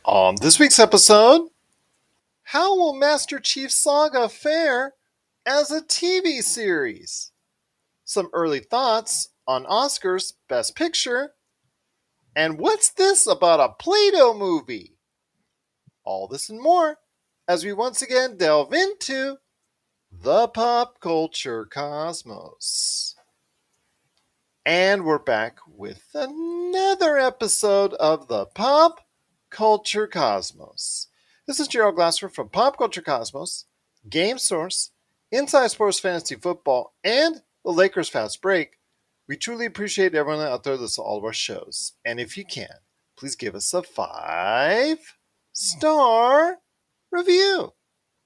On this week's episode, how will Master Chief Saga fare as a TV series? Some early thoughts on Oscar's Best Picture, and what's this about a Play-Doh movie? All this and more as we once again delve into the pop culture cosmos. And we're back with another episode of the Pop Culture Cosmos. This is Gerald Glasser from Pop Culture Cosmos, Game Source, Inside Sports Fantasy Football, and the Lakers Fast Break. We truly appreciate everyone out there that listens to all of our shows. And if you can, please give us a 5-star review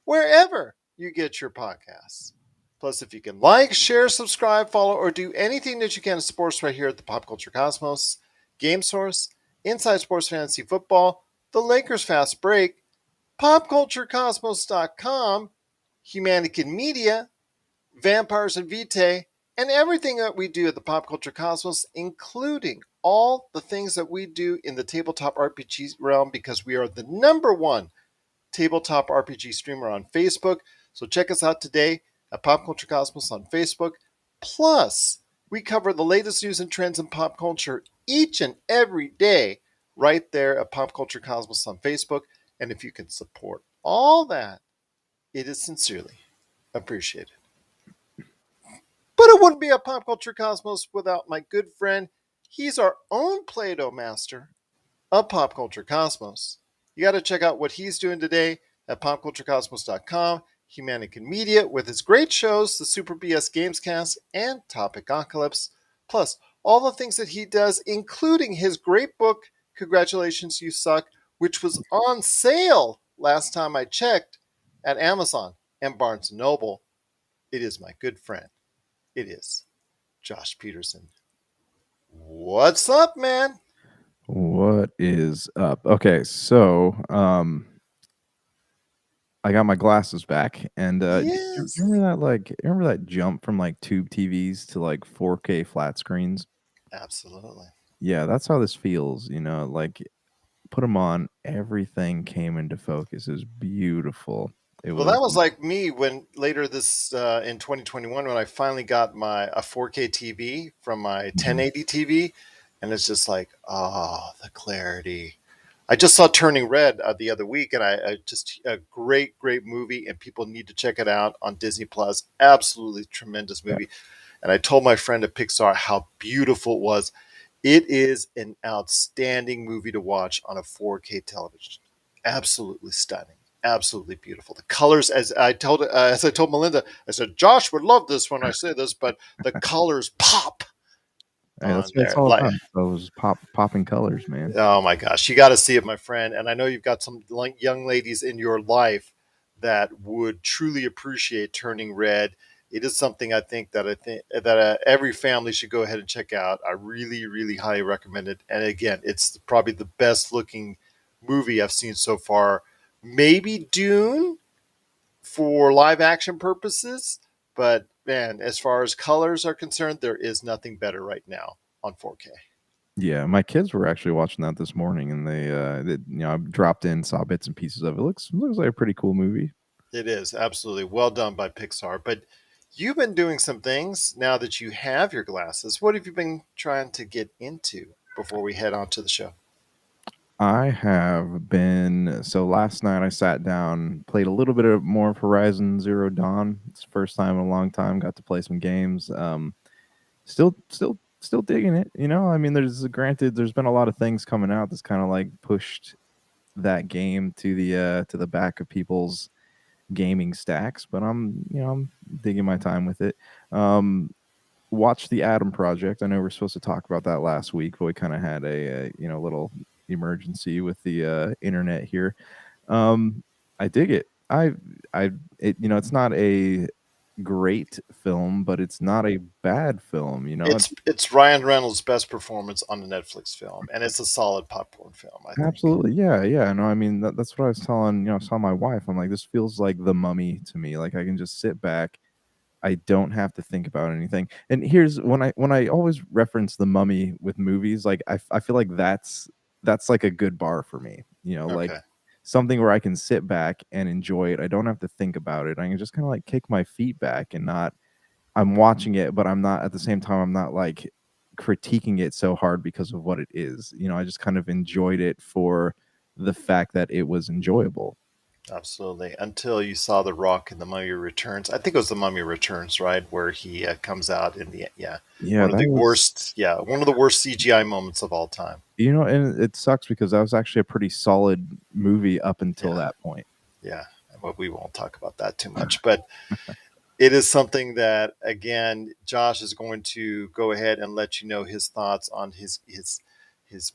wherever you get your podcasts. Plus, if you can like, share, subscribe, follow, or do anything that you can in sports right here at the Pop Culture Cosmos, Game Source, Inside Sports Fantasy Football, the Lakers Fast Break, PopCultureCosmos.com, Humanican Media, Vampires and Vitae, and everything that we do at the Pop Culture Cosmos, including all the things that we do in the tabletop RPG realm, because we are the #1 tabletop RPG streamer on Facebook. So check us out today at Pop Culture Cosmos on Facebook. Plus, we cover the latest news and trends in pop culture each and every day right there at Pop Culture Cosmos on Facebook. And if you can support all that, it is sincerely appreciated. But it wouldn't be a Pop Culture Cosmos without my good friend. He's our own Play-Doh master of Pop Culture Cosmos. You got to check out what he's doing today at popculturecosmos.com, Humanican Media, with his great shows, the Super BS Gamescast and Topicocalypse, plus all the things that he does, including his great book, Congratulations, You Suck, which was on sale last time I checked at Amazon and Barnes & Noble. It is my good friend. It is Josh Peterson. What's up, man? What is up? Okay, so I got my glasses back, and do you Yes. remember that remember that jump from like tube TVs to like 4K flat screens? Absolutely. Yeah, that's how this feels. Like put them on, everything came into focus. It was beautiful. It Well, was. that was like me when later this in 2021 when I finally got a 4K TV from my Mhm. 1080 TV, and it's just like, oh, the clarity. I just saw Turning Red the other week, and I just a great movie, and people need to check it out on Disney Plus. Absolutely tremendous Yeah, movie. And I told my friend at Pixar how beautiful it was. It is an outstanding movie to watch on a 4K television. Absolutely stunning. Absolutely beautiful. The colors, as I told Melinda, I said Josh would love this when I say this, but the colors pop hey, that's on what it's there. all Like, about. Those popping colors, man. oh my gosh, you got to see it, my friend. And I know you've got some young ladies in your life that would truly appreciate Turning Red. It is something I think that every family should go ahead and check out. I really highly recommend it. And again, it's probably the best looking movie I've seen so far. Maybe Dune for live action purposes, but man, as far as colors are concerned, there is nothing better right now on 4K. Yeah, my kids were actually watching that this morning, and I dropped in, saw bits and pieces of it. Looks like a pretty cool movie. It is absolutely well done by Pixar. But you've been doing some things now that you have your glasses. What have you been trying to get into before we head on to the show? I have been so last night I sat down, played a little bit of more of Horizon Zero Dawn. It's the first time in a long time, got to play some games. Still digging it, I mean, there's been a lot of things coming out that's kind of like pushed that game to the back of people's gaming stacks, but I'm digging my time with it. Watch the Atom Project. I know we are supposed to talk about that last week, but we kind of had a little emergency with the internet here. I dig it. It's not a great film, but it's not a bad film. It's Ryan Reynolds' best performance on a Netflix film, and it's a solid popcorn film, I think. Absolutely, yeah, yeah. No, I mean that's what I was telling I was telling my wife. I'm like, this feels like The Mummy to me. Like I can just sit back. I don't have to think about anything. And here's when I always reference The Mummy with movies, like I feel like that's that's like a good bar for me. Like Okay. something where I can sit back and enjoy it. I don't have to think about it. I can just kind of like kick my feet back and not. I'm watching it, but I'm not at the same time. I'm not like critiquing it so hard because of what it is. I just kind of enjoyed it for the fact that it was enjoyable. Absolutely. Until you saw The Rock in The Mummy Returns. I think it was The Mummy Returns, right? Where he comes out in the, yeah, Yeah, that was. one of the worst CGI moments of all time. And it sucks because that was actually a pretty solid movie up until Yeah. that point. Yeah. Well, we won't talk about that too much, but it is something that, again, Josh is going to go ahead and let you know his thoughts on his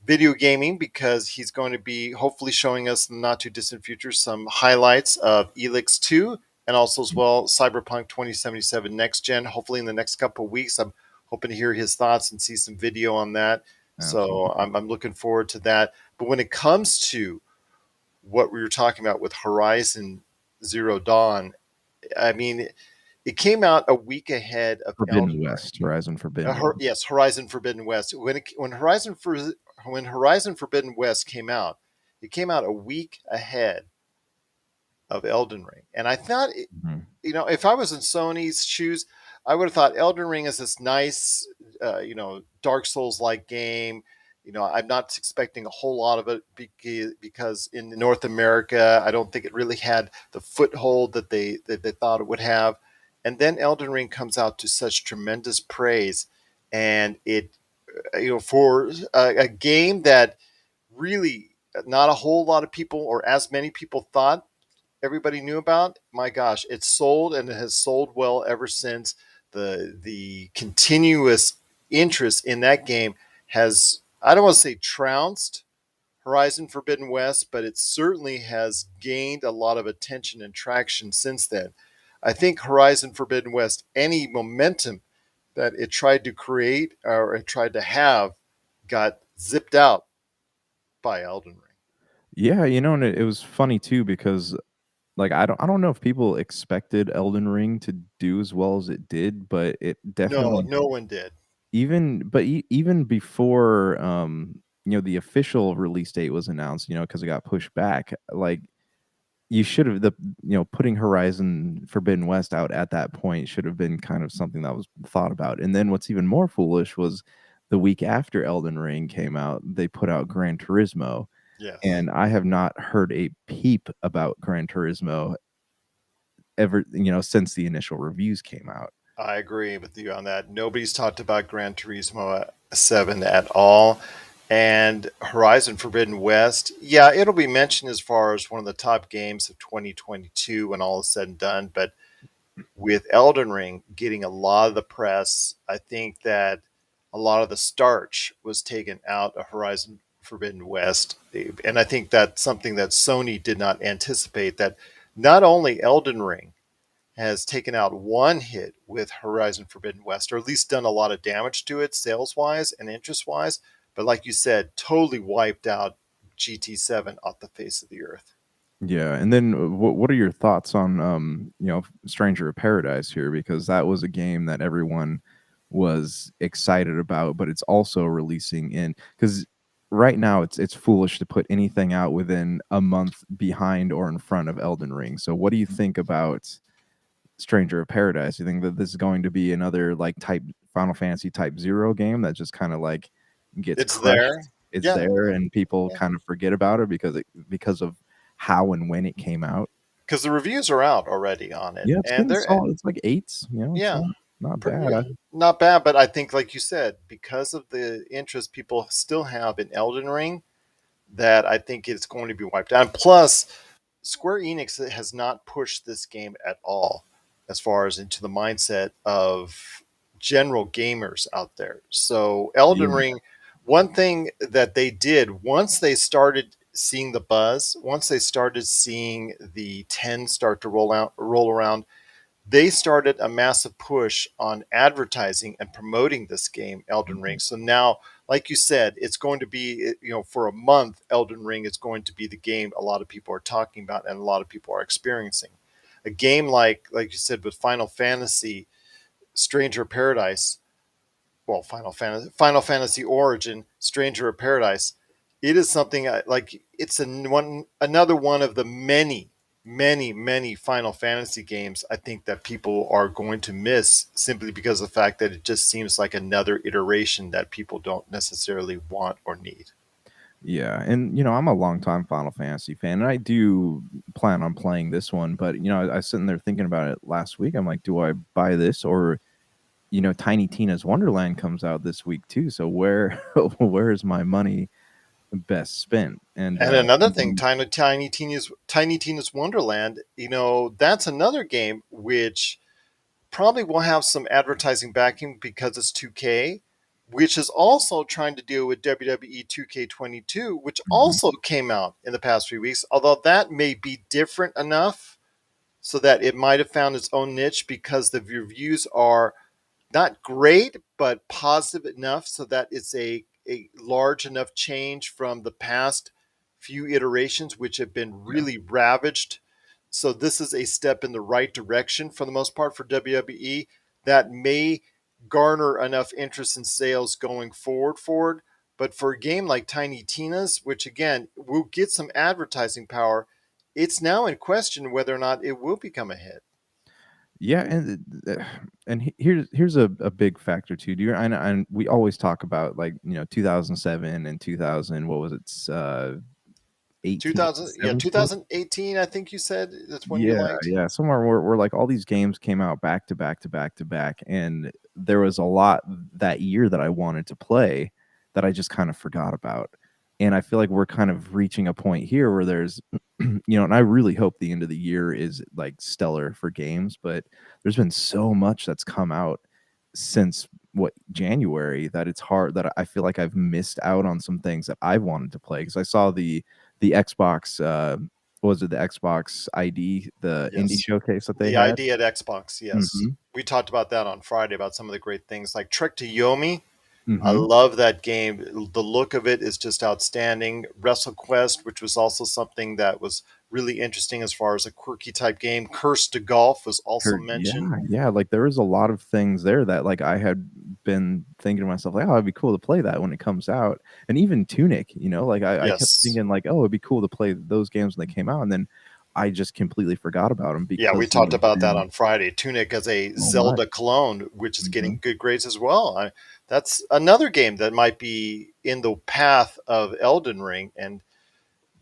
video gaming, because he's going to be hopefully showing us in the not too distant future some highlights of Elix 2, and also as well Cyberpunk 2077 next gen. Hopefully in the next couple of weeks, I'm hoping to hear his thoughts and see some video on that. So Absolutely. I'm looking forward to that. But when it comes to what we were talking about with Horizon Zero Dawn, I mean, it came out a week ahead of Forbidden Elden West, Horizon Forbidden West. Yes, Horizon Forbidden West. When Horizon Forbidden West came out, it came out a week ahead of Elden Ring, and I thought, Mhm. if I was in Sony's shoes, I would have thought Elden Ring is this nice, Dark Souls like game. I'm not expecting a whole lot of it because in North America, I don't think it really had the foothold that they thought it would have. And then Elden Ring comes out to such tremendous praise, and it, for a game that really not a whole lot of people or as many people thought everybody knew about. My gosh, it's sold, and it has sold well ever since. The continuous interest in that game has, I don't want to say trounced Horizon Forbidden West, but it certainly has gained a lot of attention and traction since then. I think Horizon Forbidden West, any momentum that it tried to create or it tried to have, got zipped out by Elden Ring. Yeah, and it was funny too because like I don't know if people expected Elden Ring to do as well as it did, but it No, definitely no one did. even before the official release date was announced, because it got pushed back, like you should have putting Horizon Forbidden West out at that point should have been kind of something that was thought about. And then what's even more foolish was the week after Elden Ring came out, they put out Gran Turismo, Yes. and I have not heard a peep about Gran Turismo ever, since the initial reviews came out. I agree with you on that. Nobody's talked about Gran Turismo 7 at all. And Horizon Forbidden West, yeah, it'll be mentioned as far as one of the top games of 2022 when all is said and done. But with Elden Ring getting a lot of the press, I think that a lot of the starch was taken out of Horizon Forbidden West. And I think that's something that Sony did not anticipate, that not only Elden Ring has taken out one hit with Horizon Forbidden West, or at least done a lot of damage to it sales wise and interest wise. But like you said, totally wiped out GT7 off the face of the earth. Yeah, and then what are your thoughts on Stranger of Paradise here, because that was a game that everyone was excited about, but it's also releasing in because right now it's foolish to put anything out within a month behind or in front of Elden Ring. So what do you think about Stranger of Paradise? You think that this is going to be another like type Final Fantasy type 0 game that just kind of like gets It's there. crushed? It's Yeah. there and people Yeah. kind of forget about it because of how and when it came out. Because the reviews are out already on it. Yeah, it's And getting they're, solid. It's like eights, it's yeah, not bad. yeah, not bad. But I think, like you said, because of the interest people still have in Elden Ring, that I think it's going to be wiped out. And plus, Square Enix has not pushed this game at all as far as into the mindset of general gamers out there. So, Elden Yeah, Ring, one thing that they did once they started seeing the buzz, once they started seeing the 10 start to roll around, they started a massive push on advertising and promoting this game, Elden Ring. So now, like you said, it's going to be, for a month, Elden Ring is going to be the game a lot of people are talking about and a lot of people are experiencing. A game like you said, with Final Fantasy, Stranger of Paradise, well, Final Fantasy Origin, Stranger of Paradise, it is something like it's another one of the many Final Fantasy games I think that people are going to miss simply because of the fact that it just seems like another iteration that people don't necessarily want or need. Yeah, and I'm a longtime Final Fantasy fan, and I do plan on playing this one. But I was sitting there thinking about it last week. I'm like, do I buy this, or Tiny Tina's Wonderland comes out this week too. So where where is my money best spent? And And another thing, Tiny Tina's Wonderland, that's another game which probably will have some advertising backing because it's 2K, which is also trying to deal with WWE 2K22, which Mhm. also came out in the past few weeks. Although that may be different enough so that it might have found its own niche because the reviews are not great, but positive enough so that it's a large enough change from the past few iterations, which have been Yeah. really ravaged. So this is a step in the right direction for the most part for WWE that may garner enough interest in sales going forward. But for a game like Tiny Tina's, which again will get some advertising power, it's now in question whether or not it will become a hit. Yeah, here's a big factor too. Do you and we always talk about, like, 2007 and 2000, what was it? 18, 2000, yeah, 17? 2018, I think you said that's when you Yeah, liked. yeah, somewhere where, like, all these games came out back to back to back to back, and there was a lot that year that I wanted to play that I just kind of forgot about. And I feel like we're kind of reaching a point here where there's, and I really hope the end of the year is like stellar for games, but there's been so much that's come out since what January that it's hard that I feel like I've missed out on some things that I wanted to play because I saw the Xbox what was it, the Xbox ID, the indie Yes. showcase that they The had? ID at Xbox, yes. Mhm, We talked about that on Friday about some of the great things like Trek to Yomi. I mhm. love that game. The look of it is just outstanding. WrestleQuest, which was also something that was really interesting as far as a quirky type game. Curse to Golf was also Yeah, mentioned. yeah, like, there was a lot of things there that, like, I had been thinking to myself, like, "Oh, it'd be cool to play that when it comes out." And even Tunic, like, I kept Yes. thinking, like, "Oh, it'd be cool to play those games when they came out," and then I just completely forgot about them Yeah, we because talked there's about that been on Friday. Tunic as a so much. Zelda clone, which is getting Mhm. good grades as well. That's another game that might be in the path of Elden Ring and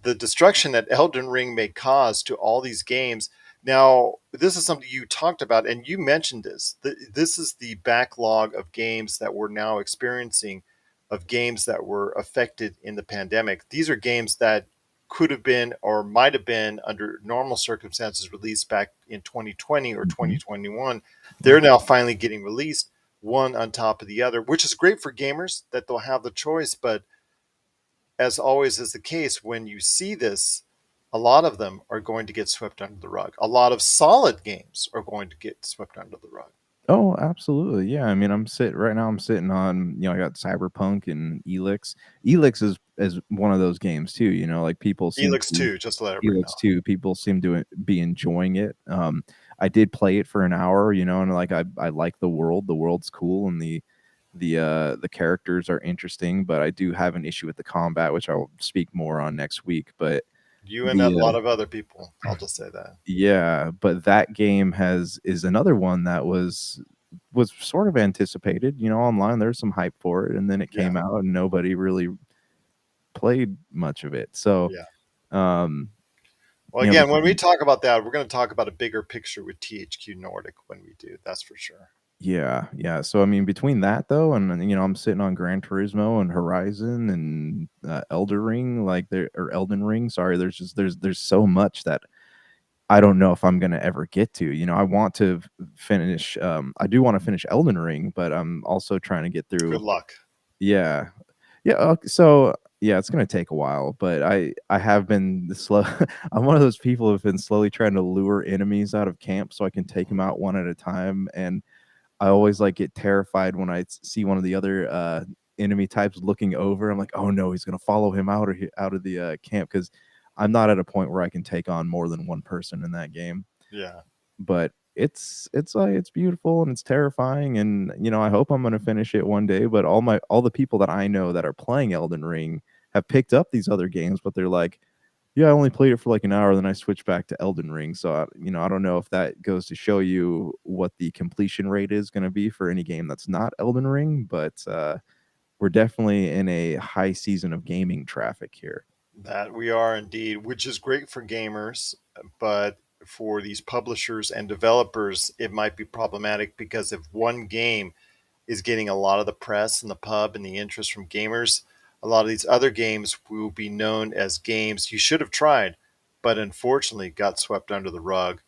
the destruction that Elden Ring may cause to all these games. Now, this is something you talked about, and you mentioned this. This is the backlog of games that we're now experiencing, of games that were affected in the pandemic. These are games that could have been or might have been under normal circumstances released back in 2020 or Mhm. 2021. Right. They're now finally getting released one on top of the other, which is great for gamers that they'll have the choice. But as always is the case, when you see this, a lot of them are going to get swept under the rug. A lot of solid games are going to get swept under the rug. Oh, absolutely. Yeah. I mean, I'm sitting on, I got Cyberpunk and Elix. Elix is one of those games too, like people seem Elix to 2, just to let everybody know. Elix too. People seem to be enjoying it. I did play it for an hour, and like I like the world. The world's cool and the characters are interesting, but I do have an issue with the combat, which I'll speak more on next week. But You and a the lot of other people. I'll just say that. yeah, but that game is another one that was sort of anticipated, online. There's some hype for it, and then it Yeah. came out and nobody really played much of it. So, Yeah. um, Well, again, when we between talk about that, we're going to talk about a bigger picture with THQ Nordic when we do. That's for sure. yeah, yeah. So I mean, between that though, and then, I'm sitting on Gran Turismo and Horizon and Elder Ring, like there or Elden Ring. Sorry, there's so much that I don't know if I'm gonna ever get to. I want to finish. I do want to finish Elden Ring, but I'm also trying to get Good through. luck. Yeah, yeah. So yeah, it's gonna take a while, but I have been slow. I'm one of those people who've been slowly trying to lure enemies out of camp so I can take them out one at a time, and I always, like, get terrified when I see one of the other, enemy types looking over. I'm like, "Oh, no, he's gonna follow him out of the, camp," because 'cause I'm not at a point where I can take on more than one person in that game. Yeah. But it's beautiful and it's terrifying, and, I hope I'm gonna finish it one day, but all the people that I know that are playing Elden Ring have picked up these other games, but they're like, yeah, I only played it for like an hour, then I switched back to Elden Ring. So, I don't know if that goes to show you what the completion rate is going to be for any game that's not Elden Ring, but we're definitely in a high season of gaming traffic here. That we are indeed, which is great for gamers, but for these publishers and developers, it might be problematic because if one game is getting a lot of the press and the pub and the interest from gamers, a lot of these other games will be known as games you should have tried, but unfortunately got swept under the rug.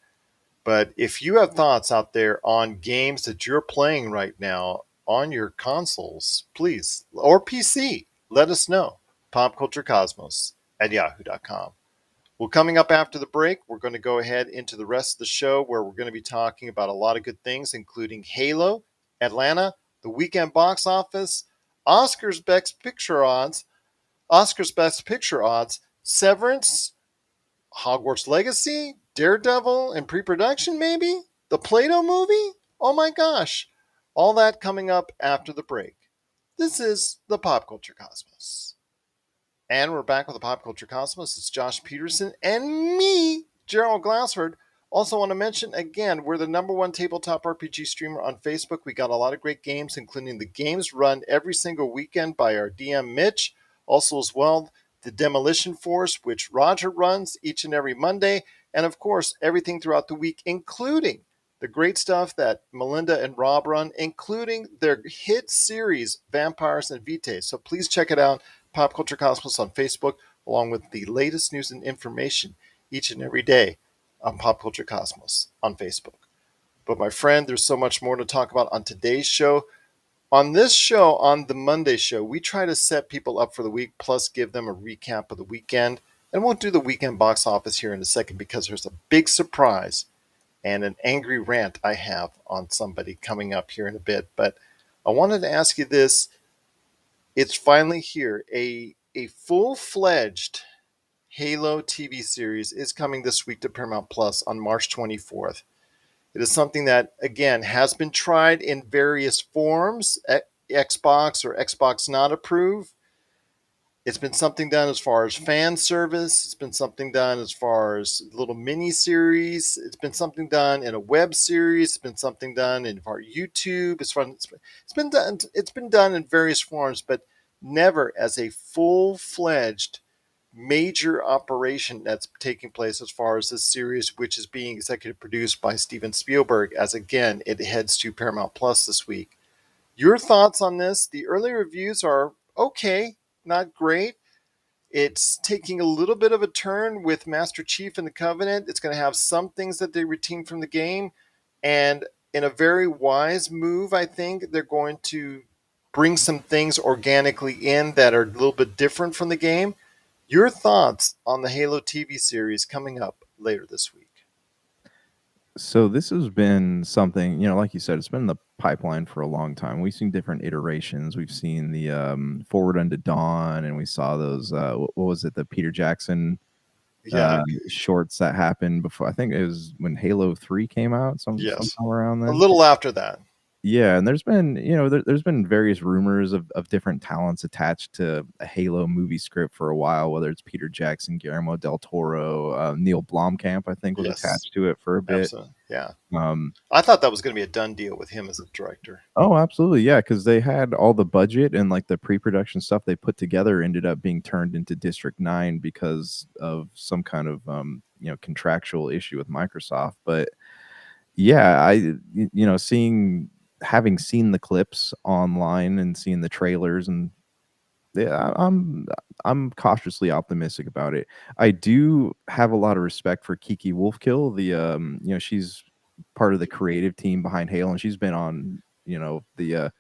But if you have thoughts out there on games that you're playing right now on your consoles, please, or PC, let us know. Popculturecosmos at yahoo.com. Well, coming up after the break, we're going to go ahead into the rest of the show where we're going to be talking about a lot of good things, including Halo, Atlanta, the weekend box office, Oscars Best Picture odds, Severance, Hogwarts Legacy, Daredevil in pre-production, maybe the Plato movie. Oh my gosh! All that coming up after the break. This is the Pop Culture Cosmos. And we're back with the Pop Culture Cosmos. It's Josh Peterson and me, Gerald Glassford. Also, want to mention again, we're the number one tabletop RPG streamer on Facebook. We got a lot of great games, including the games run every single weekend by our DM Mitch. Also, as well, the Demolition Force, which Roger runs each and every Monday. And of course, everything throughout the week, including the great stuff that Melinda and Rob run, including their hit series, Vampires and Vitae. So please check it out. Pop Culture Cosmos on Facebook, along with the latest news and information each and every day on Pop Culture Cosmos on Facebook. But my friend, there's so much more to talk about on today's show. On this show, on the Monday show, we try to set people up for the week, plus give them a recap of the weekend. And we'll do the weekend box office here in a second because there's a big surprise and an angry rant I have on somebody coming up here in a bit. But I wanted to ask you this. It's finally here. A full-fledged Halo TV series is coming this week to Paramount Plus on March 24th. It is something that, again, has been tried in various forms, Xbox or Xbox not approved. It's been something done as far as fan service. It's been something done as far as little mini series. It's been something done in a web series. It's been something done in our YouTube. It's been done in various forms, but never as a full-fledged major operation that's taking place as far as this series, which is being executive produced by Steven Spielberg. As again, it heads to Paramount Plus this week. Your thoughts on this? The early reviews are okay, not great. It's taking a little bit of a turn with Master Chief and the Covenant. It's going to have some things that they retain from the game. And in a very wise move, I think they're going to bring some things organically in that are a little bit different from the game. Your thoughts on the Halo TV series coming up later this week? So this has been something, like you said, it's been in the pipeline for a long time. We've seen different iterations. We've seen the Forward Unto Dawn, and we saw those. What was it? The Peter Jackson Yeah, shorts that happened before. I think it was when Halo 3 came out, yes. sometime around A then. little after that. Yeah, and there's been, there's been various rumors of different talents attached to a Halo movie script for a while, whether it's Peter Jackson, Guillermo del Toro, Neil Blomkamp, I think, was Yes, attached to it for a bit. absolutely. Yeah. Um, I thought that was going to be a done deal with him as a director. oh, absolutely, yeah, because they had all the budget and like the pre-production stuff they put together ended up being turned into District 9 because of some kind of contractual issue with Microsoft. But yeah, having seen the clips online and seeing the trailers, and yeah, I'm cautiously optimistic about it. I do have a lot of respect for Kiki Wolfkill. She's part of the creative team behind Halo, and she's been on the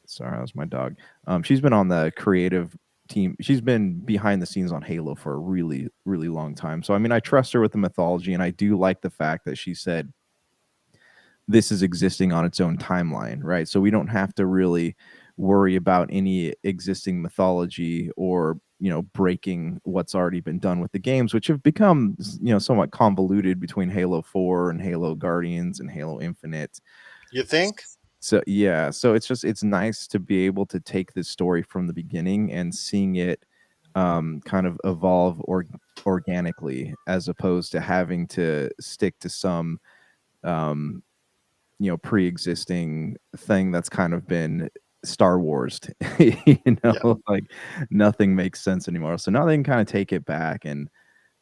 sorry, that was my dog. She's been on the creative team. She's been behind the scenes on Halo for a really, really long time. So I mean, I trust her with the mythology, and I do like the fact that she said this is existing on its own timeline, right? So we don't have to really worry about any existing mythology or breaking what's already been done with the games, which have become somewhat convoluted between Halo 4 and Halo Guardians and Halo Infinite. You think? So yeah, so it's nice to be able to take this story from the beginning and seeing it kind of evolve organically, as opposed to having to stick to some um, pre-existing thing that's kind of been Star Wars. Yeah. Like nothing makes sense anymore. So now they can kind of take it back and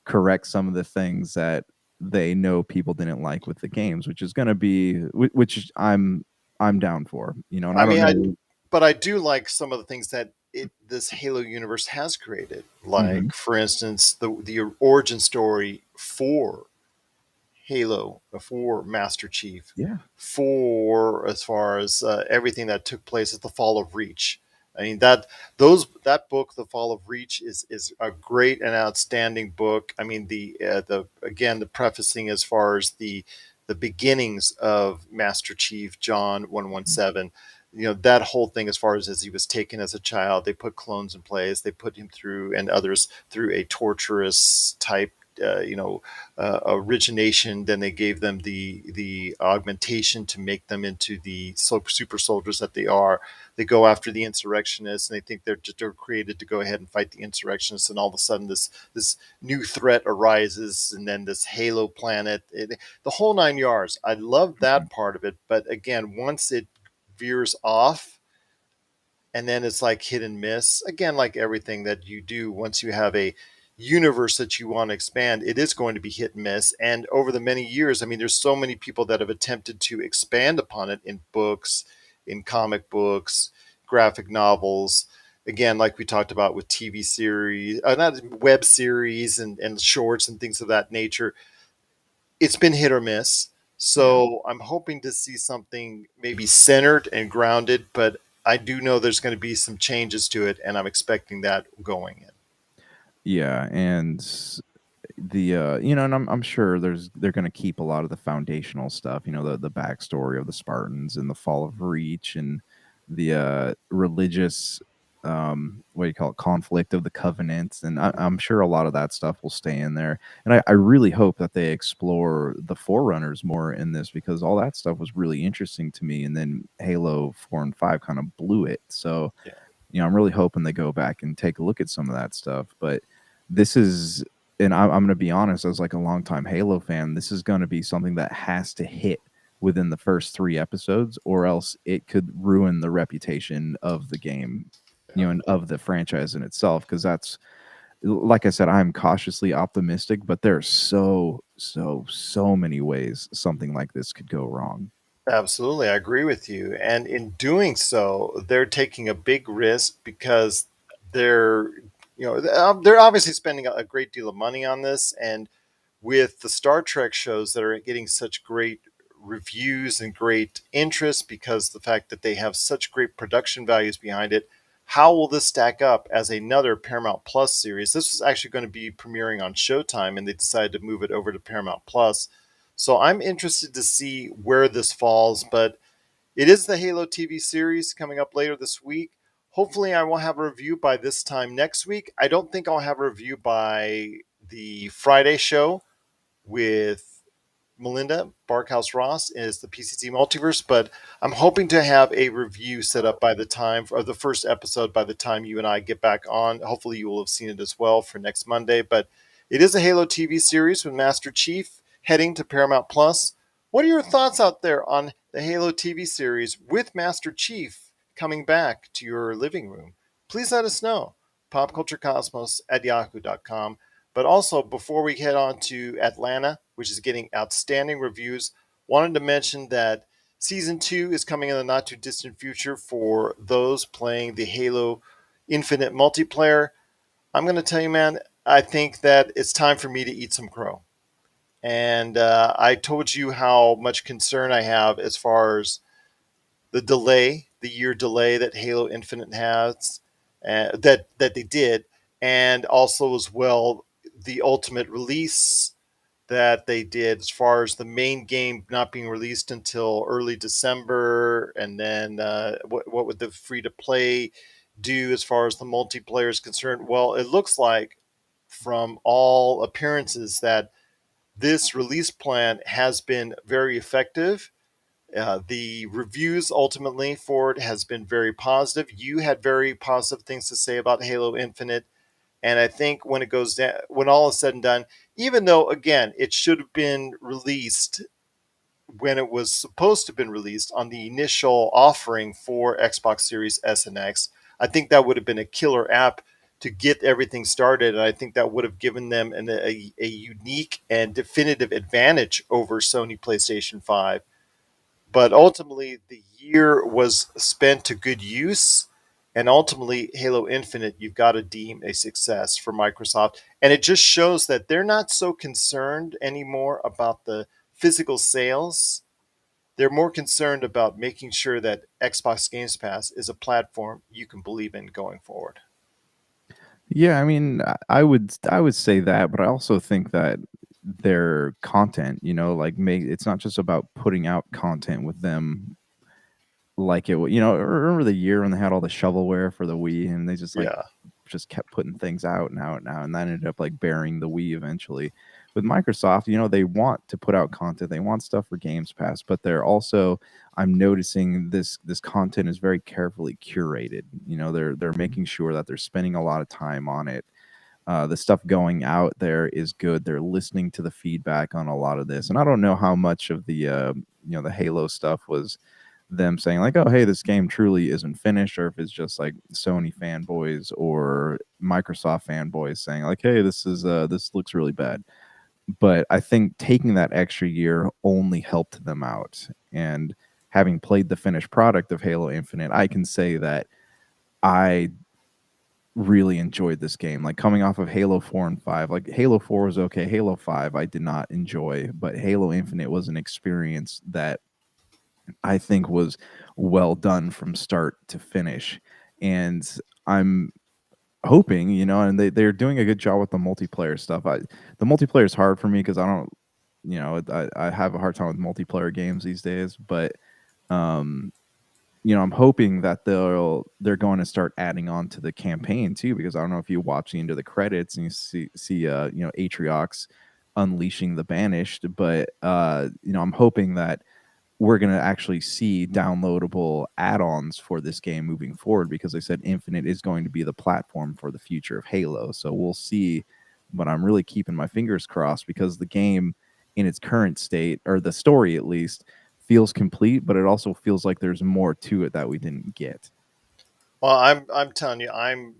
correct some of the things that they know people didn't like with the games, which is going to be which I'm down for. And I I don't mean, know. but I do like some of the things that this Halo universe has created. Mhm. Like, for instance, the origin story for Halo, for Master Chief, Yeah. for as far as everything that took place at the Fall of Reach. I mean that book, The Fall of Reach, is a great and outstanding book. I mean the again the prefacing as far as the beginnings of Master Chief John 117. That whole thing, as far as he was taken as a child, they put clones in place, they put him through, and others through, a torturous type origination. Then they gave them the augmentation to make them into the super soldiers that they are. They go after the insurrectionists, and they think they're created to go ahead and fight the insurrectionists. And all of a sudden, this new threat arises, and then this Halo planet, the whole nine yards. I love Mhm. that part of it, but again, once it veers off, and then it's like hit and miss again, like everything that you do. Once you have a universe that you want to expand, it is going to be hit and miss. And over the many years, I mean, there's so many people that have attempted to expand upon it in books, in comic books, graphic novels, again, like we talked about with TV series, not web series, and shorts and things of that nature. It's been hit or miss. Yeah. So I'm hoping to see something maybe centered and grounded, but I do know there's going to be some changes to it, and I'm expecting that going in. Yeah, and and I'm sure they're going to keep a lot of the foundational stuff, the backstory of the Spartans and the fall of Reach and the religious what do you call it, conflict of the covenants, and I'm sure a lot of that stuff will stay in there. And I really hope that they explore the Forerunners more in this, because all that stuff was really interesting to me, and then Halo 4 and 5 kind of blew it. So Yeah, I'm really hoping they go back and take a look at some of that stuff. But this is, and I'm going to be honest, as like a longtime Halo fan, this is going to be something that has to hit within the first 3 episodes, or else it could ruin the reputation of the game, yeah. and of the franchise in itself. Because that's, like I said, I'm cautiously optimistic, but there's so many ways something like this could go wrong. Absolutely, I agree with you. And in doing so, they're taking a big risk because they're, they're obviously spending a great deal of money on this. And with the Star Trek shows that are getting such great reviews and great interest because the fact that they have such great production values behind it, how will this stack up as another Paramount Plus series? This was actually going to be premiering on Showtime, and they decided to move it over to Paramount Plus. So I'm interested to see where this falls, but it is the Halo TV series coming up later this week. Hopefully, I will have a review by this time next week. I don't think I'll have a review by the Friday show with Melinda Barkhouse Ross is the PCC Multiverse, but I'm hoping to have a review set up by the time of the first episode by the time you and I get back on. Hopefully, you will have seen it as well for next Monday. But it is a Halo TV series with Master Chief heading to Paramount Plus. What are your thoughts out there on the Halo TV series with Master Chief coming back to your living room? Please let us know. PopCultureCosmos@yahoo.com. But also, before we head on to Atlanta, which is getting outstanding reviews, wanted to mention that season 2 is coming in the not too distant future for those playing the Halo Infinite multiplayer. I'm going to tell you, man, I think that it's time for me to eat some crow. And I told you how much concern I have as far as the delay, the year delay that Halo Infinite has, that they did, and also as well the ultimate release that they did, as far as the main game not being released until early December, and then what would the free to play do as far as the multiplayer is concerned? Well, it looks like, from all appearances, that this release plan has been very effective, The reviews ultimately for it has been very positive. You had very positive things to say about Halo Infinite, and I think when it goes down, when all is said and done, even though again it should have been released when it was supposed to have been released on the initial offering for Xbox Series S and X, I think that would have been a killer app to get everything started. And I think that would have given them a unique and definitive advantage over Sony PlayStation 5. But ultimately, the year was spent to good use. And ultimately, Halo Infinite, you've got to deem a success for Microsoft. And it just shows that they're not so concerned anymore about the physical sales. They're more concerned about making sure that Xbox Games Pass is a platform you can believe in going forward. Yeah, I mean, I would say that, but I also think that their content, like make it's not just about putting out content with them like remember the year when they had all the shovelware for the Wii and they Yeah. just kept putting things out and out and out, and that ended up like burying the Wii eventually. With Microsoft, they want to put out content, they want stuff for Games Pass, but they're also, I'm noticing this content is very carefully curated. They're making sure that they're spending a lot of time on it. The stuff going out there is good. They're listening to the feedback on a lot of this, and I don't know how much of the Halo stuff was them saying like, "Oh, hey, this game truly isn't finished," or if it's just like Sony fanboys or Microsoft fanboys saying like, "Hey, this looks really bad." But I think taking that extra year only helped them out. And having played the finished product of Halo Infinite, I can say that I really enjoyed this game. Like coming off of Halo 4 and 5, like Halo 4 was okay. Halo 5 I did not enjoy, but Halo Infinite was an experience that I think was well done from start to finish. And I'm hoping, and they're doing a good job with the multiplayer stuff. The multiplayer is hard for me because I don't, I have a hard time with multiplayer games these days. But um, I'm hoping that they're going to start adding on to the campaign too, because I don't know if you watch the end of the credits and you see Atriox unleashing the Banished, but I'm hoping that we're going to actually see downloadable add-ons for this game moving forward, because they said Infinite is going to be the platform for the future of Halo. So we'll see, but I'm really keeping my fingers crossed because the game in its current state, or the story at least, feels complete, but it also feels like there's more to it that we didn't get. Well, I'm telling you, I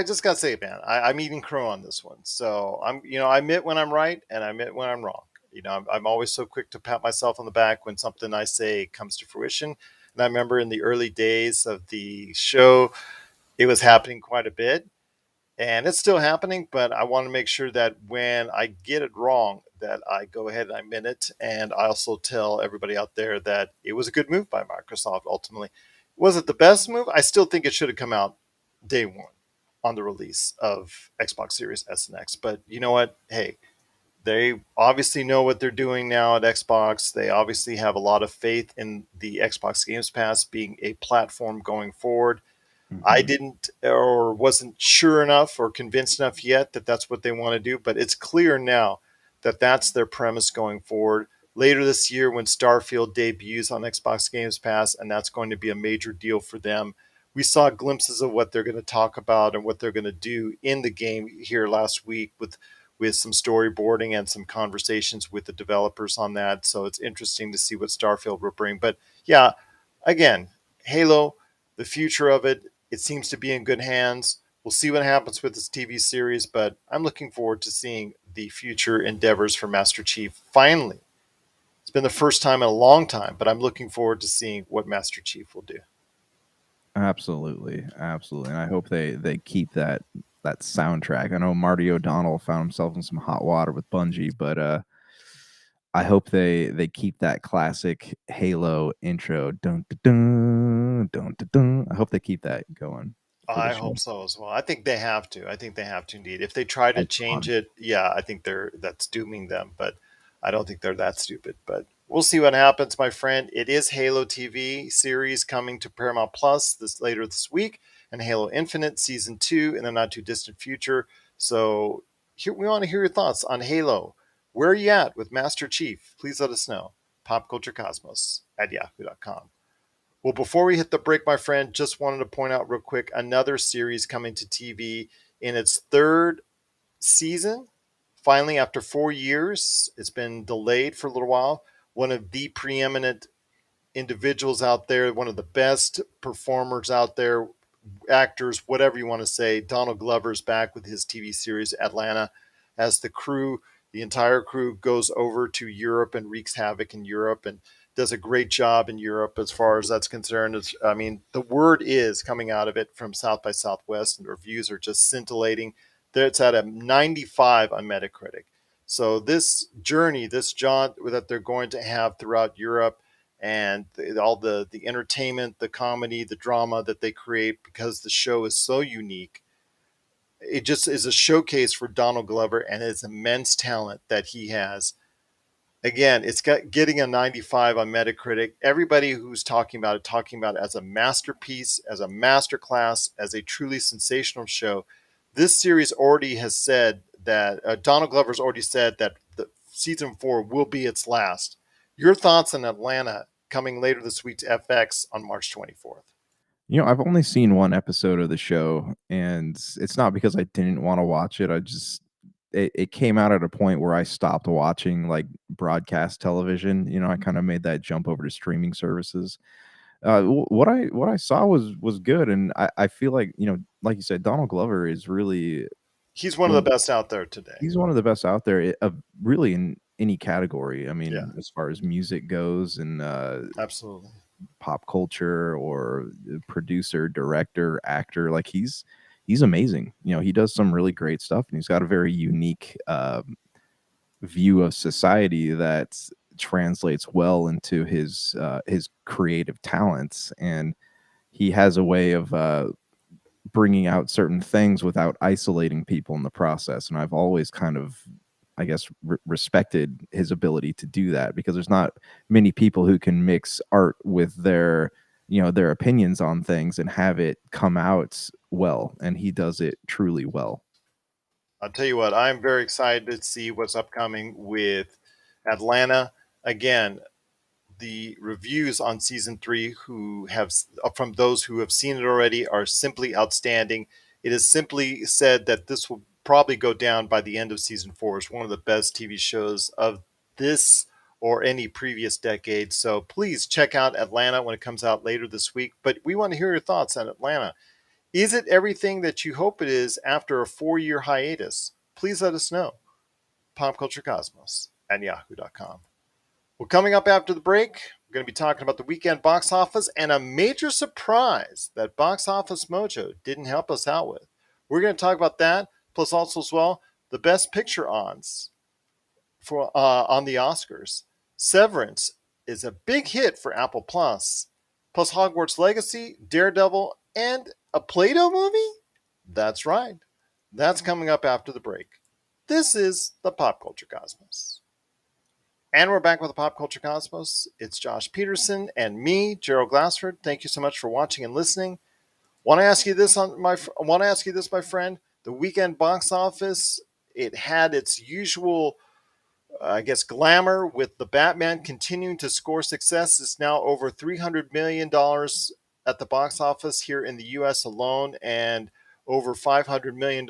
just gotta say, man, I'm eating crow on this one. So I admit when I'm right and I admit when I'm wrong. I'm always so quick to pat myself on the back when something I say comes to fruition. And I remember in the early days of the show, it was happening quite a bit, and it's still happening. But I want to make sure that when I get it wrong, that I go ahead and I admit it, and I also tell everybody out there that it was a good move by Microsoft. Ultimately, was it the best move? I still think it should have come out day one on the release of Xbox Series S and X. But you know what? Hey, they obviously know what they're doing now at Xbox. They obviously have a lot of faith in the Xbox Games Pass being a platform going forward. I Mm-hmm. didn't or wasn't sure enough or convinced enough yet that that's what they want to do, but it's clear now that that's their premise going forward. Later this year, when Starfield debuts on Xbox Games Pass, and that's going to be a major deal for them. We saw glimpses of what they're going to talk about and what they're going to do in the game here last week with some storyboarding and some conversations with the developers on that. So it's interesting to see what Starfield will bring. But yeah, again, Halo, the future of it, it seems to be in good hands. We'll see what happens with this TV series, but I'm looking forward to seeing the future endeavors for Master Chief. Finally, it's been the first time in a long time, but I'm looking forward to seeing what Master Chief will do. Absolutely, absolutely, and I hope they keep that soundtrack. I know Marty O'Donnell found himself in some hot water with Bungie, but I hope they keep that classic Halo intro. Dun, dun, dun, dun, dun, dun. I hope they keep that going for the I show. hope so as well. I think they have to. I think they have to indeed. If they try to change Icon. it, yeah, I think that's dooming them. But I don't think they're that stupid. But we'll see what happens, my friend. It is Halo TV series coming to Paramount Plus this later this week, and Halo Infinite season 2 in the not too distant future. So here we want to hear your thoughts on Halo. Where are you at with Master Chief? Please let us know. popculturecosmos at yahoo.com. Well, before we hit the break, my friend, just wanted to point out real quick another series coming to TV in its third season. Finally, after 4 years, it's been delayed for a little while. One of the preeminent individuals out there, one of the best performers out there, actors, whatever you want to say. Donald Glover's back with his TV series Atlanta as the entire crew goes over to Europe and wreaks havoc in Europe and does a great job in Europe as far as that's concerned. I mean, the word is coming out of it from South by Southwest, and the reviews are just scintillating. It's at a 95 on Metacritic. So this journey, this jaunt that they're going to have throughout Europe, and all the entertainment, the comedy, the drama that they create because the show is so unique. It just is a showcase for Donald Glover and his immense talent that he has. Again, it's getting a 95 on Metacritic. Everybody who's talking about it as a masterpiece, as a masterclass, as a truly sensational show. This series already has said that Donald Glover's already said that the season 4 will be its last. Your thoughts on Atlanta coming later this week to FX on March 24th? I've only seen one episode of the show, and it's not because I didn't want to watch it. It came out at a point where I stopped watching like broadcast television. I kind of made that jump over to streaming services. What I saw was good, and I feel like like you said, Donald Glover is really He's one of the best out there today. he's one of the best out there, really in any category. I Yeah, mean, as far as music goes, and absolutely. pop culture or producer, director, actor. Like he's amazing. He does some really great stuff, and he's got a very unique view of society that translates well into his creative talents, and he has a way of bringing out certain things without isolating people in the process. And I've always kind of, I guess, respected his ability to do that, because there's not many people who can mix art with their opinions on things and have it come out well. And he does it truly well. I'll tell you what, I'm very excited to see what's upcoming with Atlanta. Again, the reviews on season 3 who have from those who have seen it already are simply outstanding. It is simply said that this will probably go down by the end of season 4 as one of the best TV shows of this or any previous decade. So please check out Atlanta when it comes out later this week. But we want to hear your thoughts on Atlanta. Is it everything that you hope it is after a 4-year hiatus? Please let us know. Popculturecosmos at yahoo.com. Well, coming up after the break, we're going to be talking about the weekend box office and a major surprise that Box Office Mojo didn't help us out with. We're going to talk about that, plus also as well the best picture ons for on the Oscars. Severance is a big hit for Apple Plus, plus Hogwarts Legacy, Daredevil, and a Play-Doh movie? That's right. That's coming up after the break. This is the Pop Culture Cosmos. And we're back with the Pop Culture Cosmos. It's Josh Peterson and me, Gerald Glassford. Thank you so much for watching and listening. Want to ask you this, my friend? The weekend box office, it had its usual, glamour with the Batman continuing to score success. It's now over $300 million at the box office here in the U.S. alone, and over $500 million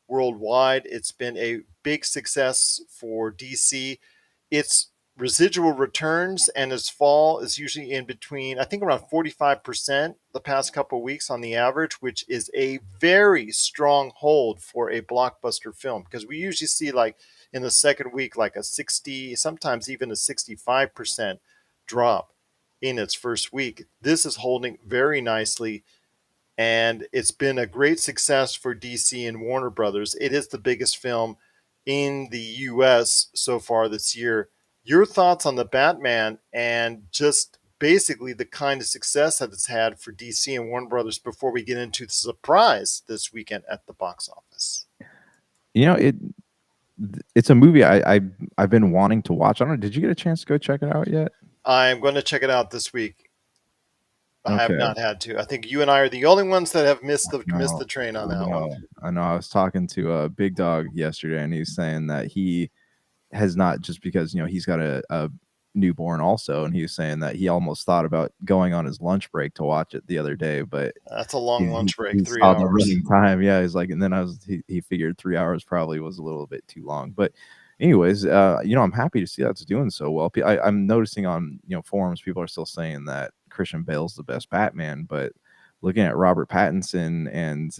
worldwide. It's been a big success for DC. Its residual returns and its fall is usually in between, I think, around 45% the past couple of weeks on the average, which is a very strong hold for a blockbuster film, because we usually see, like, in the second week, like a 60, sometimes even a 65% drop in its first week. This is holding very nicely, and it's been a great success for DC and Warner Brothers. It is the biggest film in the U.S. so far this year. Your thoughts on the Batman and just basically the kind of success that it's had for DC and Warner Brothers before we get into the surprise this weekend at the box office? It's a movie I've been wanting to watch. I don't know. Did you get a chance to go check it out yet? I'm going to check it out this week. I have Okay. not had to. I think you and I are the only ones that have missed the No, train on I that know. one. I know. I was talking to Big Dog yesterday, and he was saying that he has not, just because he's got newborn also, and he was saying that he almost thought about going on his lunch break to watch it the other day, but That's a long lunch break, he three saw the hours. running time. Yeah, he's like, and then he figured 3 hours probably was a little bit too long. But anyways, I'm happy to see that's doing so well. I'm noticing on forums people are still saying that Christian Bale's the best Batman, but looking at Robert Pattinson and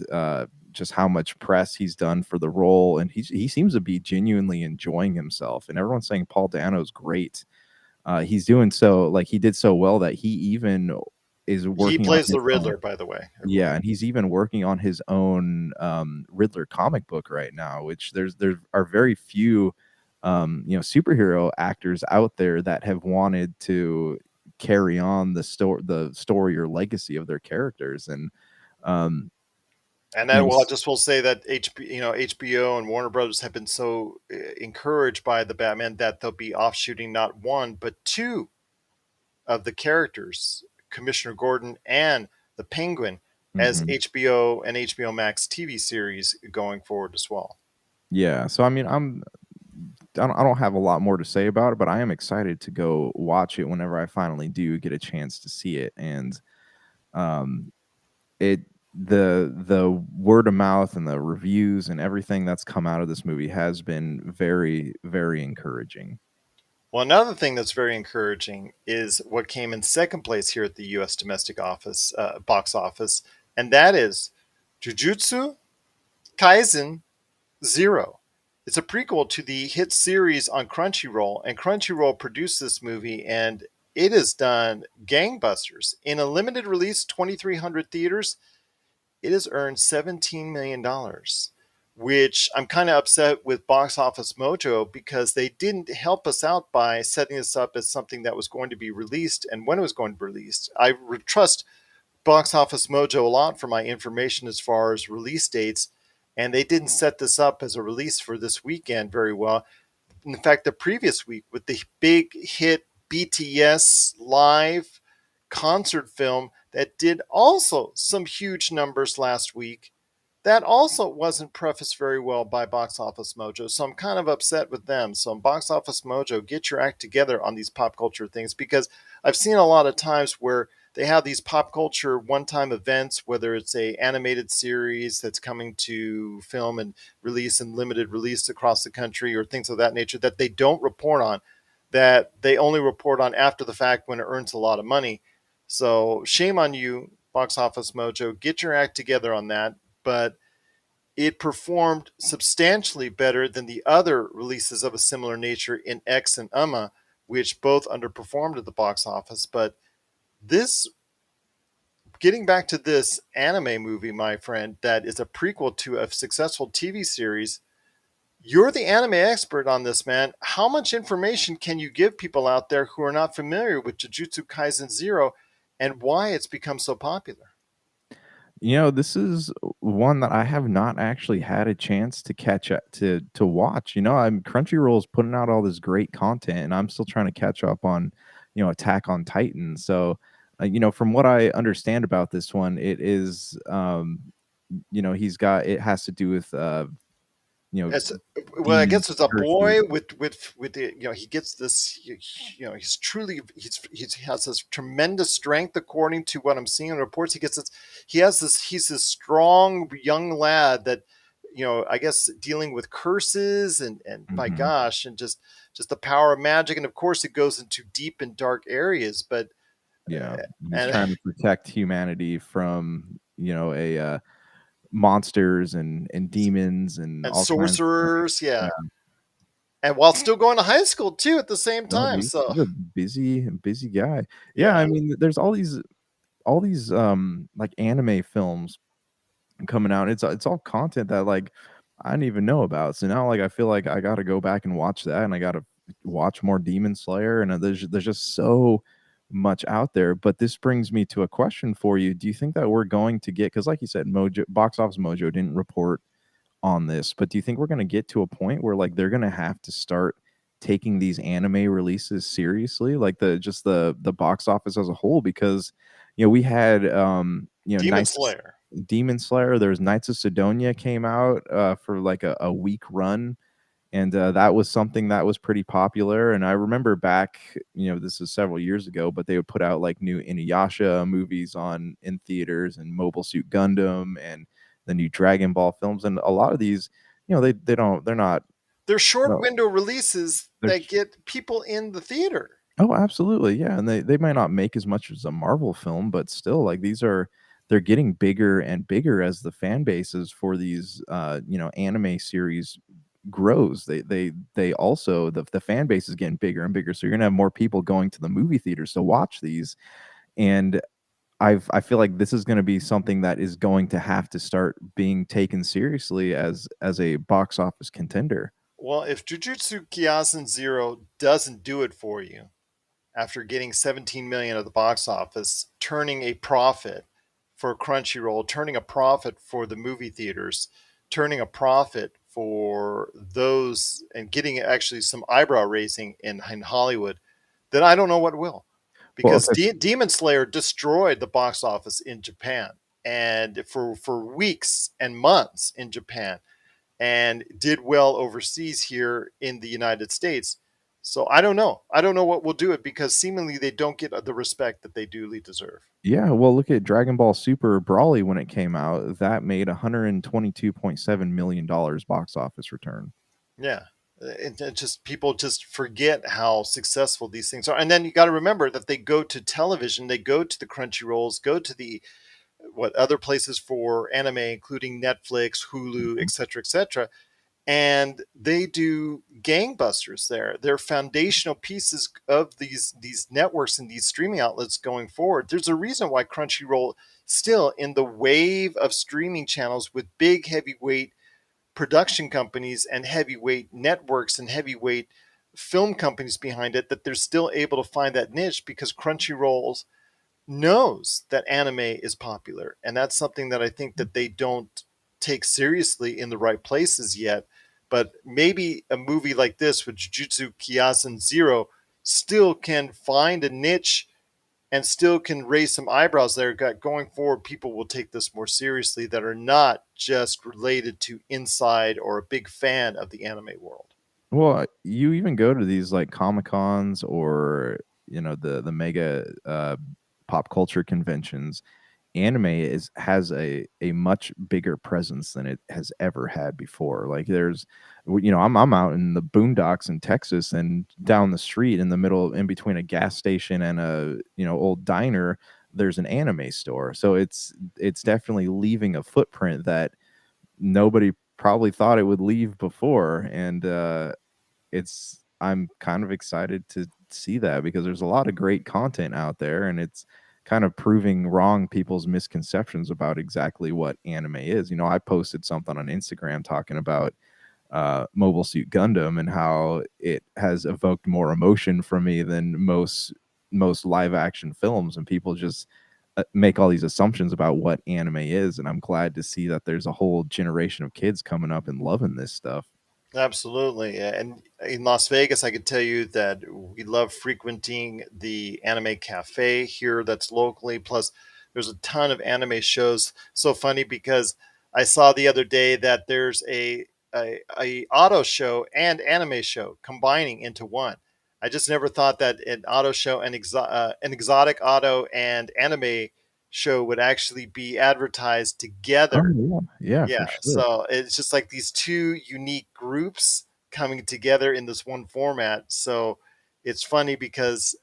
just how much press he's done for the role, and he seems to be genuinely enjoying himself, and everyone's saying Paul Dano's great. He's doing so like he did so well that he even is He working on plays his the own. Riddler, by the way, Yeah, everyone. and he's even working on his own Riddler comic book right now, which there are very few superhero actors out there that have wanted to carry on the story or legacy of their characters. And um And you that, know well, I s- just will say that HBO and Warner Brothers have been so encouraged by the Batman that they'll be offshooting not one but two of the characters, Commissioner Gordon and the Penguin, as mhm. HBO and HBO Max TV series going forward as well. Yeah, so I mean I don't have a lot more to say about it, but I am excited to go watch it whenever I finally do get a chance to see it. And um it the word of mouth and the reviews and everything that's come out of this movie has been very, very encouraging. Well, another thing that's very encouraging is what came in second place here at the U.S. domestic office box office, and that is Jujutsu Kaisen Zero. It's a prequel to the hit series on Crunchyroll, and Crunchyroll produced this movie, and it has done gangbusters. In a limited release, 2,300 theaters, it has earned $17 million, which I'm kind of upset with Box Office Mojo because they didn't help us out by setting this up as something that was going to be released and when it was going to be released. I trust Box Office Mojo a lot for my information as far as release dates, and they didn't set this up as a release for this weekend very well. In fact, the previous week with the big hit BTS live concert film that did also some huge numbers last week, that also wasn't prefaced very well by Box Office Mojo. So I'm kind of upset with them. So Box Office Mojo, get your act together on these pop culture things, because I've seen a lot of times where they have these pop culture one-time events, whether it's a animated series that's coming to film and release and limited release across the country or things of that nature, that they don't report on, that they only report on after the fact when it earns a lot of money. So shame on you, Box Office Mojo. Get your act together on that. But it performed substantially better than the other releases of a similar nature in X and Uma, which both underperformed at the box office. But this, getting back to this anime movie, my friend, that is a prequel to a successful TV series, you're the anime expert on this, man. How much information can you give people out there who are not familiar with Jujutsu Kaisen Zero and why it's become so popular? This is one that I have not actually had a chance to catch up to watch. I'm Crunchyroll's putting out all this great content, and I'm still trying to catch up on, Attack on Titan. So, from what I understand about this one, it is, it has to do with, you know, As well, I demons guess it's and a curses. boy with the, he gets this, he's truly, he has this tremendous strength according to what I'm seeing in reports. He's this strong young lad that, I guess dealing with curses and my Mhm. gosh, and just the power of magic, and of course it goes into deep and dark areas, but Yeah, he's and trying to protect humanity from, a monsters and demons and and all kinds of things. sorcerers, Yeah. yeah, and while still going to high school too at the same No, time, dude, so he's a busy guy. Yeah, yeah. I mean, there's all these like anime films coming out. It's all content that like I didn't even know about. So now like I feel like I got to go back and watch that, and I got to watch more Demon Slayer, and there's just so much out there. But this brings me to a question for you. Do you think that we're going to get, cuz like you said, Mojo Box Office Mojo didn't report on this, but do you think we're going to get to a point where like they're going to have to start taking these anime releases seriously, like the box office as a whole? Because we had Demon Slayer. Demon Slayer, there's Knights of Sidonia came out for like a week run, and that was something that was pretty popular. And I remember back, this is several years ago, but they would put out like new Inuyasha movies on in theaters, and Mobile Suit Gundam, and the new Dragon Ball films. And a lot of these, they're not. They're short Well, window releases they're that get people in the theater. Oh, absolutely, yeah, and they might not make as much as a Marvel film, but still, like, they're getting bigger and bigger as the fan bases for these, anime series grows. They also the fan base is getting bigger and bigger, so you're gonna have more people going to the movie theaters to watch these, and I feel like this is gonna be something that is going to have to start being taken seriously as a box office contender. Well, if Jujutsu Kaisen Zero doesn't do it for you, after getting 17 million at the box office, turning a profit for Crunchyroll, turning a profit for the movie theaters, turning a profit for those, and getting actually some eyebrow raising in Hollywood, then I don't know what will. Well, Because okay. Demon Slayer destroyed the box office in Japan, and for weeks and months in Japan, and did well overseas here in the United States. So I don't know. I don't know what will do it, because seemingly they don't get the respect that they duly deserve. Yeah, well, look at Dragon Ball Super Brawly when it came out. That made $122.7 million box office return. Yeah. It just people just forget how successful these things are, and then you got to remember that they go to television, they go to the Crunchyrolls, go to the what other places for anime, including Netflix, Hulu, Mhm. etc., etc., and they do gangbusters there. They're foundational pieces of these networks and these streaming outlets going forward. There's a reason why Crunchyroll still in the wave of streaming channels with big heavyweight production companies and heavyweight networks and heavyweight film companies behind it, that they're still able to find that niche, because Crunchyroll knows that anime is popular, and that's something that I think that they don't take seriously in the right places yet. But maybe a movie like this with Jujutsu Kaisen Zero still can find a niche and still can raise some eyebrows there. Going forward, people will take this more seriously, that are not just related to inside or a big fan of the anime world. Well, you even go to these like Comic Cons, or the mega pop culture conventions. Anime has a much bigger presence than it has ever had before. Like I'm out in the boondocks in Texas, and down the street in the middle, in between a gas station and a old diner, there's an anime store. So it's definitely leaving a footprint that nobody probably thought it would leave before. And I'm kind of excited to see that, because there's a lot of great content out there, and it's kind of proving wrong people's misconceptions about exactly what anime is. I posted something on Instagram talking about Mobile Suit Gundam, and how it has evoked more emotion from me than most live action films, and people just make all these assumptions about what anime is. And I'm glad to see that there's a whole generation of kids coming up and loving this stuff. Absolutely. And in Las Vegas, I could tell you that we love frequenting the anime cafe here that's locally. Plus, there's a ton of anime shows. So funny, because I saw the other day that there's a auto show and anime show combining into one. I just never thought that an auto show and an exotic auto and anime show would actually be advertised Oh together. yeah, yeah, Yeah, for sure. so it's just like these two unique groups coming together in this one format. So it's funny, because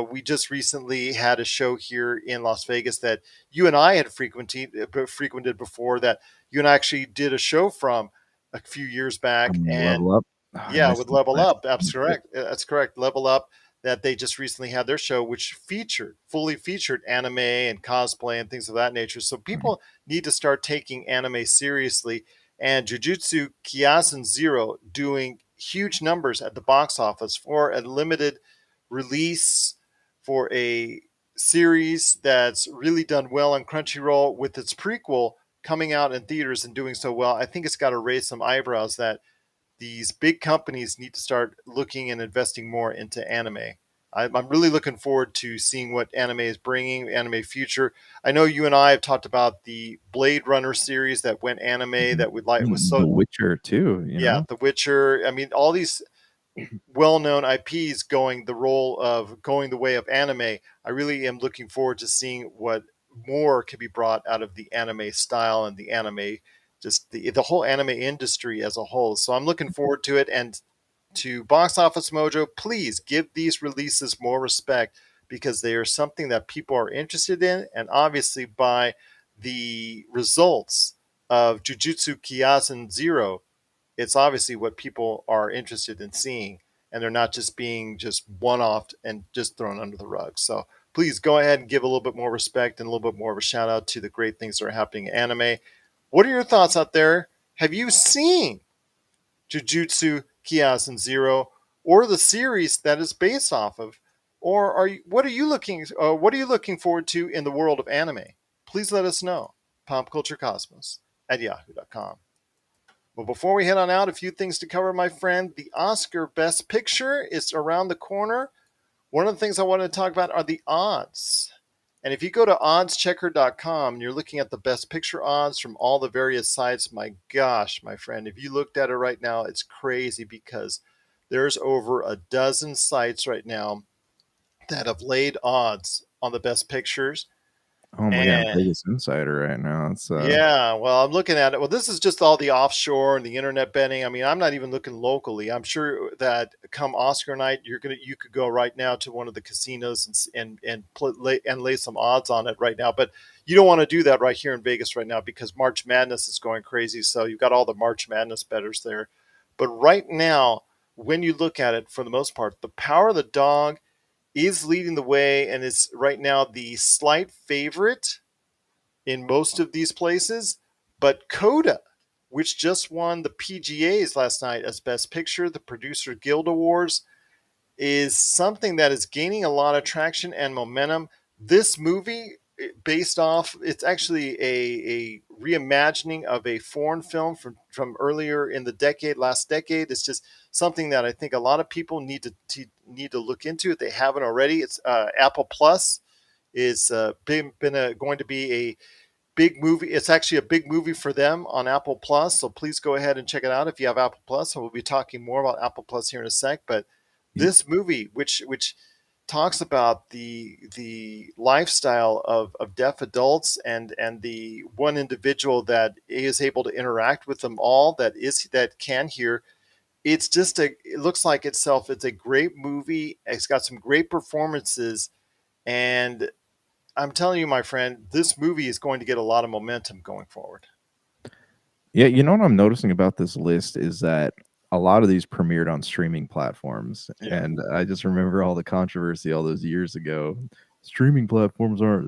we just recently had a show here in Las Vegas that you and I had frequented before, that you and I actually did a show from a few years back. And Level Up. I yeah, missed with it. Level I Up. That's missed it. correct. That's correct. Level Up, that they just recently had their show, which fully featured anime and cosplay and things of that nature. So Mhm. people need to start taking anime seriously. And Jujutsu Kaisen Zero doing huge numbers at the box office for a limited release, for a series that's really done well on Crunchyroll, with its prequel coming out in theaters and doing so well. I think it's got to raise some eyebrows, that these big companies need to start looking and investing more into anime. I'm really looking forward to seeing what anime is bringing, anime future. I know you and I have talked about the Blade Runner series that went anime that would like was The so Witcher too, you yeah, know. The Witcher. I mean, all these well-known IPs going the role of going the way of anime. I really am looking forward to seeing what more can be brought out of the anime style and the anime, just the whole anime industry as a whole. So I'm looking forward to it. And to Box Office Mojo, please give these releases more respect because they are something that people are interested in. And obviously, by the results of Jujutsu Kaisen Zero, it's obviously what people are interested in seeing, and they're not just being just one-off and just thrown under the rug. So please go ahead and give a little bit more respect and a little bit more of a shout out to the great things that are happening in anime. What are your thoughts out there? Have you seen Jujutsu Kaisen Zero or the series that is based off of? Or are you, what are you looking forward to in the world of anime? Please let us know. Popculturecosmos at yahoo.com. Well, before we head on out, a few things to cover, my friend. The Oscar Best Picture is around the corner. One of the things I wanted to talk about are the odds. And if you go to oddschecker.com and you're looking at the Best Picture odds from all the various sites, my gosh, my friend, if you looked at it right now, it's crazy because there's over a dozen sites right now that have laid odds on the Best Pictures. Oh my god, And Vegas Insider right now. It's yeah, well, I'm looking at it. Well, this is just all the offshore and the internet betting. I mean, I'm not even looking locally. I'm sure that come Oscar night, you could go right now to one of the casinos and lay some odds on it right now. But you don't want to do that right here in Vegas right now because March Madness is going crazy. So you've got all the March Madness bettors there. But right now, when you look at it, for the most part, the Power of the Dog is leading the way and is right now the slight favorite in most of these places. But Coda, which just won the PGAs last night as Best Picture, the Producer Guild Awards, is something that is gaining a lot of traction and momentum. This movie, based off, it's actually a reimagining of a foreign film from earlier in the decade, last decade. It's just something that I think a lot of people need to look into if they haven't already. It's Apple Plus is going to be a big movie. It's actually a big movie for them on Apple Plus. So please go ahead and check it out if you have Apple Plus. So we'll be talking more about Apple Plus here in a sec. But this movie, which talks about the lifestyle of deaf adults and the one individual that is able to interact with them all that can hear. It looks like itself. It's a great movie. It's got some great performances, and I'm telling you, my friend, this movie is going to get a lot of momentum going forward. yeah, you know what I'm noticing about this list is that a lot of these premiered on streaming platforms, Yeah. and I just remember all the controversy all those years ago. Streaming platforms aren't,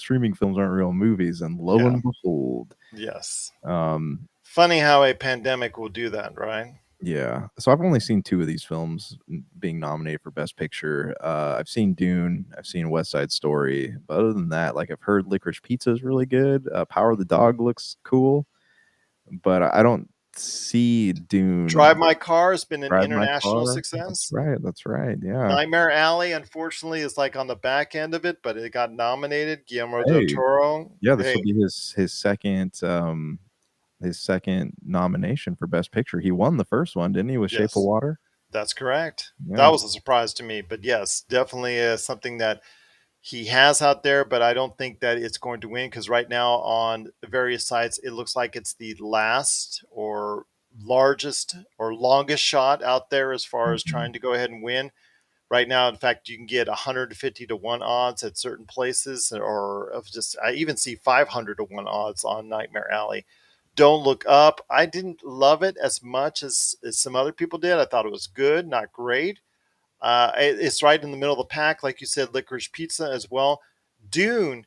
streaming films aren't real movies, and lo Yeah. and behold, Yes. um, Funny how a pandemic will do that, right? yeah. So I've only seen 2 of these films being nominated for Best Picture. I've seen Dune, I've seen West Side Story, but other than that, like, I've heard Licorice Pizza is really good, Power of the Dog looks cool, but I don't see Drive Dune. My Car has been an Drive My international Car. success. That's right, yeah. Nightmare Alley, unfortunately, is like on the back end of it, but it got nominated. Guillermo del Hey, Toro. yeah, this will Hey, be his second nomination for Best Picture. He won the first one, didn't he, with Shape of yes, Water? that's correct. That Yeah. was a surprise to me, but yes, definitely something that he has out there, but I don't think that it's going to win because right now on various sites, it looks like it's the last or largest or longest shot out there as far as Mhm. trying to go ahead and win. Right now, in fact, you can get 150 to 1 odds at certain places, or of just I even see 500 to 1 odds on Nightmare Alley. Don't Look Up. I didn't love it as much as some other people did. I thought it was good, not great. It's right in the middle of the pack, like you said, Licorice Pizza as well. Dune,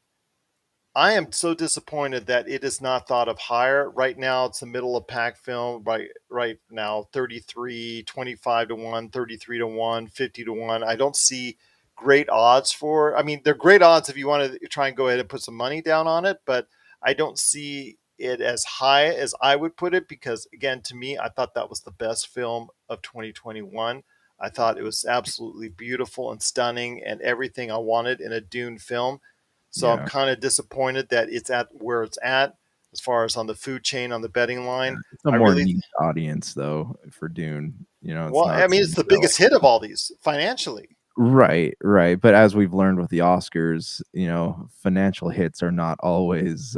I am so disappointed that it is not thought of higher. Right now, it's the middle of pack film. Right now, 33, 25 to 1, 33 to 1, 50 to 1. I don't see great odds for. I mean, they're great odds if you want to try and go ahead and put some money down on it, but I don't see it as high as I would put it because again, to me, I thought that was the best film of 2021. I thought it was absolutely beautiful and stunning and everything I wanted in a Dune film. So I'm Yeah. kind of disappointed that it's at where it's at as far as on the food chain, on the betting Yeah, line. it's a I more really, niche audience though for Dune. It's well, not I mean, it's gonna the sell. biggest hit of all these financially. Right, right. But as we've learned with the Oscars, financial hits are not always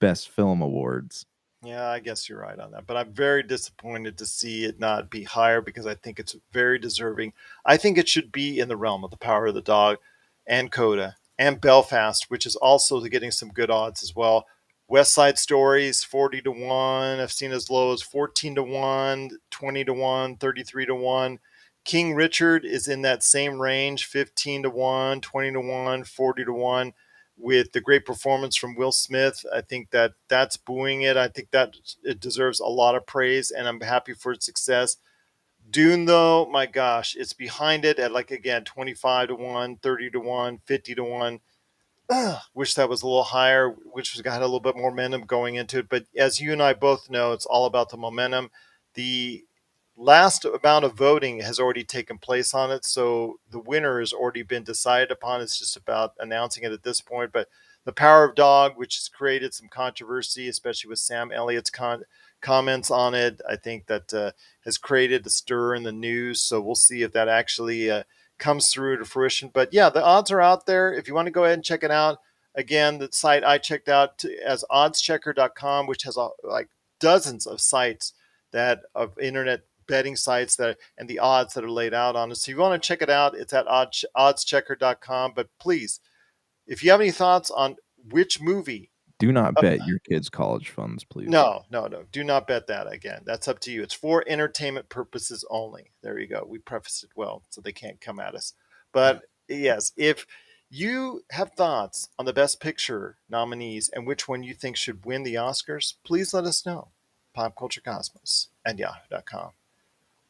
best film awards. Yeah, I guess you're right on that. But I'm very disappointed to see it not be higher because I think it's very deserving. I think it should be in the realm of The Power of the Dog and Coda and Belfast, which is also getting some good odds as well. West Side Stories, 40 to 1. I've seen as low as 14 to 1, 20 to 1, 33 to 1. King Richard is in that same range, 15 to 1, 20 to 1, 40 to 1, with the great performance from Will Smith. I think that that's buoying it. I think that it deserves a lot of praise, and I'm happy for its success. Dune, though, my gosh, it's behind it at like again 25 to 1, 30 to 1, 50 to 1. Wish that was a little higher, which was got a little bit more momentum going into it. But as you and I both know, it's all about the momentum. The last amount of voting has already taken place on it, so the winner has already been decided upon. It's just about announcing it at this point. But the Power of Dog, which has created some controversy, especially with Sam Elliott's comments on it, I think that has created a stir in the news. So we'll see if that actually comes through to fruition. But yeah, the odds are out there. If you want to go ahead and check it out, again, the site I checked out as oddschecker.com, which has like dozens of sites that of internet betting sites that and the odds that are laid out on it. So if you want to check it out, it's at oddschecker.com. But please, if you have any thoughts on which movie, Do not uh, bet your kids' college funds, please. no, no, no. Do not bet that again. That's up to you. It's for entertainment purposes only. There you go. We prefaced it well so they can't come at us. But yes, if you have thoughts on the Best Picture nominees and which one you think should win the Oscars, please let us know. PopCultureCosmos and yahoo.com.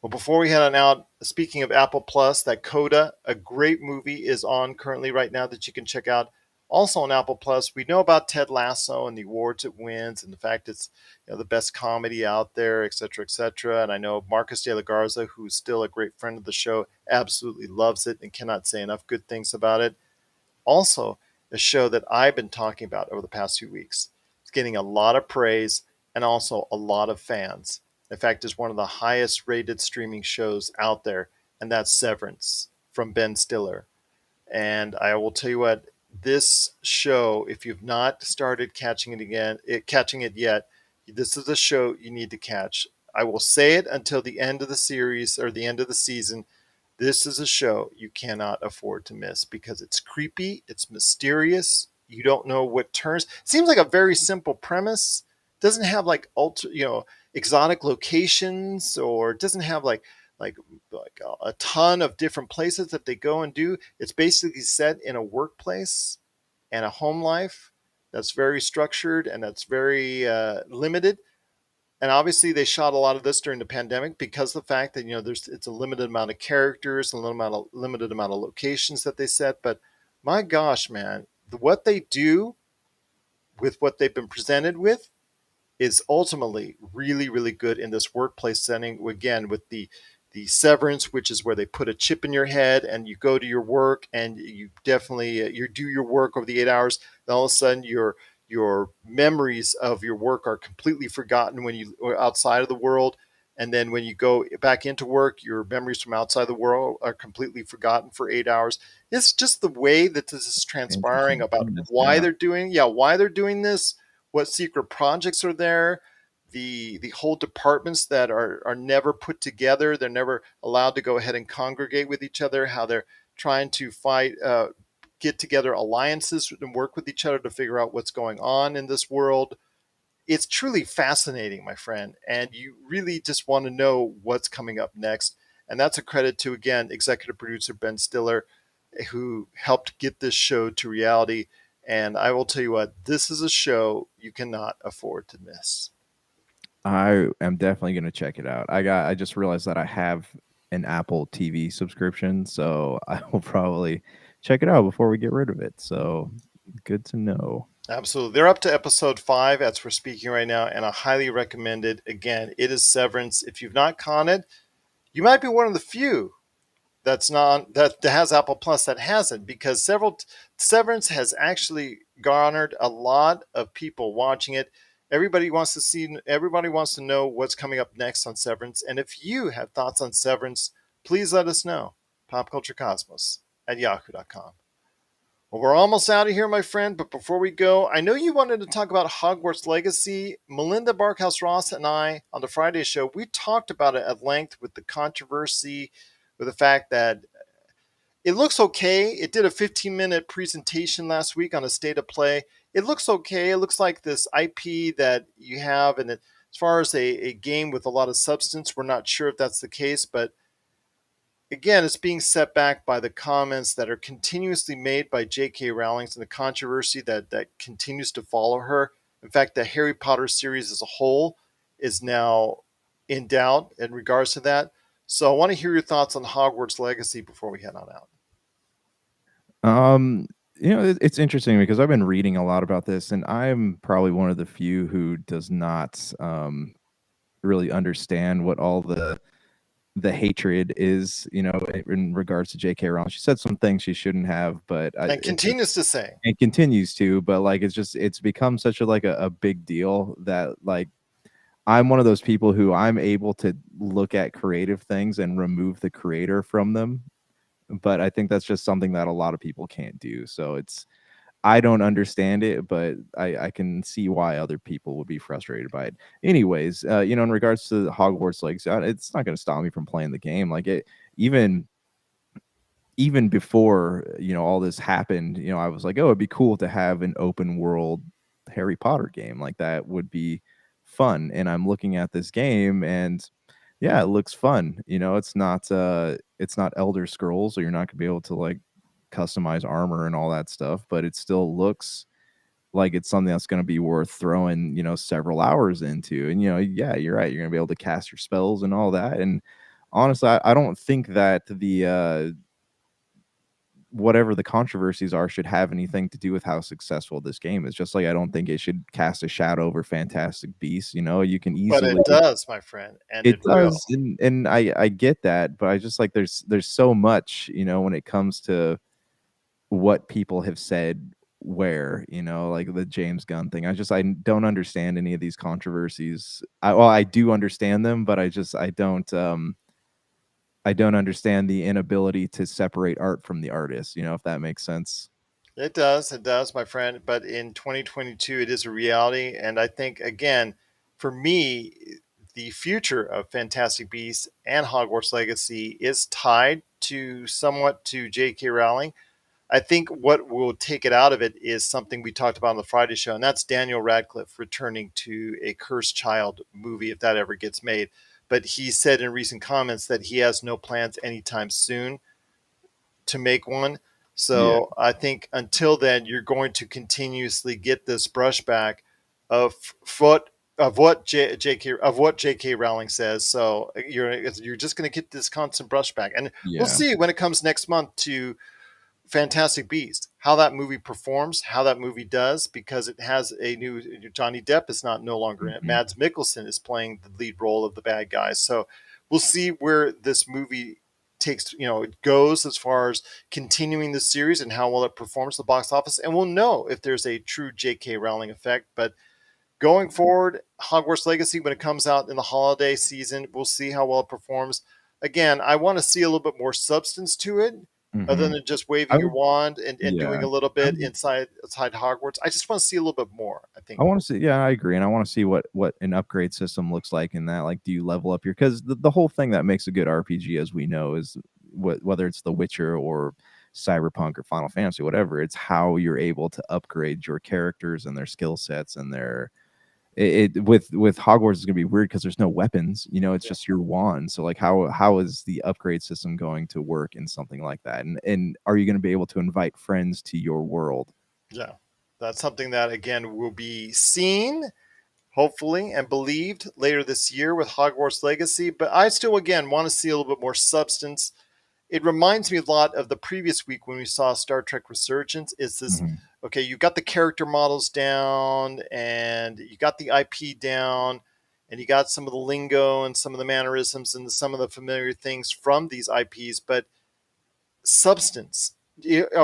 Well, before we head on out, speaking of Apple Plus, that Coda, a great movie, is on currently right now that you can check out. Also on Apple Plus, we know about Ted Lasso and the awards it wins, and the fact it's the best comedy out there, et cetera, et cetera. And I know Marcus de la Garza, who's still a great friend of the show, absolutely loves it and cannot say enough good things about it. Also, a show that I've been talking about over the past few weeks. It's getting a lot of praise and also a lot of fans. In fact, it's one of the highest rated streaming shows out there, and that's Severance from Ben Stiller. And I will tell you what, this show, if you've not started catching it yet, this is a show you need to catch. I will say it until the end of the series or the end of the season. This is a show you cannot afford to miss because it's creepy, it's mysterious. You don't know what turns. It seems like a very simple premise. Doesn't have like exotic locations, or it doesn't have like a ton of different places that they go and do. It's basically set in a workplace and a home life that's very structured and that's very limited. And obviously they shot a lot of this during the pandemic because of the fact that it's a limited amount of characters, a limited amount of locations that they set. But my gosh, man, what they do with what they've been presented with is ultimately really, really good in this workplace setting. Again, with the severance, which is where they put a chip in your head and you go to your work and you definitely you do your work over the 8 hours. Then all of a sudden, your memories of your work are completely forgotten when you are outside of the world. And then when you go back into work, your memories from outside the world are completely forgotten for 8 hours. It's just the way that this is transpiring Interesting. about Yes, why yeah. they're doing this, what secret projects are there, the whole departments that are never put together. They're never allowed to go ahead and congregate with each other. How they're trying to get together alliances and work with each other to figure out what's going on in this world. It's truly fascinating, my friend, and you really just want to know what's coming up next. And that's a credit to, again, executive producer Ben Stiller, who helped get this show to reality. And I will tell you what, this is a show you cannot afford to miss. I am definitely gonna check it out. I just realized that I have an Apple TV subscription, so I will probably check it out before we get rid of it. So good to know. Absolutely. They're up to episode 5 as we're speaking right now, and I highly recommend it. Again, it is Severance. If you've not caught it, You might be one of the few that has Apple Plus that hasn't, because Severance has actually garnered a lot of people watching it. Everybody wants to know what's coming up next on Severance. And if you have thoughts on Severance, please let us know. Popculturecosmos at yahoo.com. Well, we're almost out of here, my friend, but before we go, I know you wanted to talk about Hogwarts Legacy. Melinda Barkhouse Ross and I, on the Friday show, we talked about it at length, with the controversy, with the fact that it looks okay. It did a 15-minute presentation last week on a state of play. It looks okay. It looks like this IP that you have, and as far as a game with a lot of substance, we're not sure if that's the case, but again, it's being set back by the comments that are continuously made by J.K. Rowling and the controversy that continues to follow her. In fact, the Harry Potter series as a whole is now in doubt in regards to that. So I want to hear your thoughts on Hogwarts Legacy before we head on out. It's interesting because I've been reading a lot about this, and I'm probably one of the few who does not really understand what all the hatred is, in regards to J.K. Rowling. She said some things she shouldn't have, but And continues to say. and continues to, but like it's become such a big deal that like I'm one of those people who I'm able to look at creative things and remove the creator from them, but I think that's just something that a lot of people can't do. So I don't understand it, but I can see why other people would be frustrated by it. Anyways, in regards to the Hogwarts Legacy, it's not going to stop me from playing the game. Like it, even before all this happened, I was like, oh, it'd be cool to have an open world Harry Potter game. Like that would be fun. And I'm looking at this game, and yeah, it looks fun. It's not Elder Scrolls, so you're not gonna be able to like customize armor and all that stuff, but it still looks like it's something that's going to be worth throwing several hours into. And yeah, you're right, you're going to be able to cast your spells and all that. And honestly, I don't think that the whatever the controversies are should have anything to do with how successful this game is. Just like I don't think it should cast a shadow over Fantastic Beasts. You can But it easily does, my friend, and it it will. does, and I get that, but I just like there's so much, when it comes to what people have said, where like the James Gunn thing. I don't understand any of these controversies. I do understand them, but I don't understand the inability to separate art from the artist, if that makes sense. It does, my friend. But in 2022, it is a reality. And I think, again, for me, the future of Fantastic Beasts and Hogwarts Legacy is tied to somewhat to J.K. Rowling. I think what will take it out of it is something we talked about on the Friday show, and that's Daniel Radcliffe returning to a Cursed Child movie if that ever gets made. But he said in recent comments that he has no plans anytime soon to make one. Yeah. So I think until then, you're going to continuously get this brushback of foot of what J.K. Rowling says. So you're just going to get this constant brushback, and we'll Yeah. see when it comes next month to Fantastic Beast, how that movie performs, how that movie does, because it has a new Johnny Depp is no longer in it. Mhm. Mads Mikkelsen is playing the lead role of the bad guy. So we'll see where this movie it goes as far as continuing the series and how well it performs at the box office, and we'll know if there's a true J.K. Rowling effect. But going forward, Hogwarts Legacy, when it comes out in the holiday season, we'll see how well it performs. Again, I want to see a little bit more substance to it, other Mhm. than just I waving your would wand and doing Yeah. a little I bit would inside Hogwarts. I just want to see a little bit more, I I think. want to see. Yeah, I agree, and I want to see what an upgrade system looks like in that. Like, do you level up your? Because the whole thing that makes a good RPG, as we know, is whether it's The Witcher or Cyberpunk or Final Fantasy, whatever. It's how you're able to upgrade your characters and their skill sets and their. With Hogwarts is gonna be weird because there's no weapons. It's Yeah. just your wand. So like, how is the upgrade system going to work in something like that? And are you going to be able to invite friends to your world? Yeah. That's something that, again, will be seen, hopefully, and believed later this year with Hogwarts Legacy. But I still, again, want to see a little bit more substance. It reminds me a lot of the previous week when we saw Star Trek Resurgence. Is this Mhm. okay? You got the character models down and you got the IP down. and you got some of the lingo and some of the mannerisms and some of the familiar things from these IPs, but substance.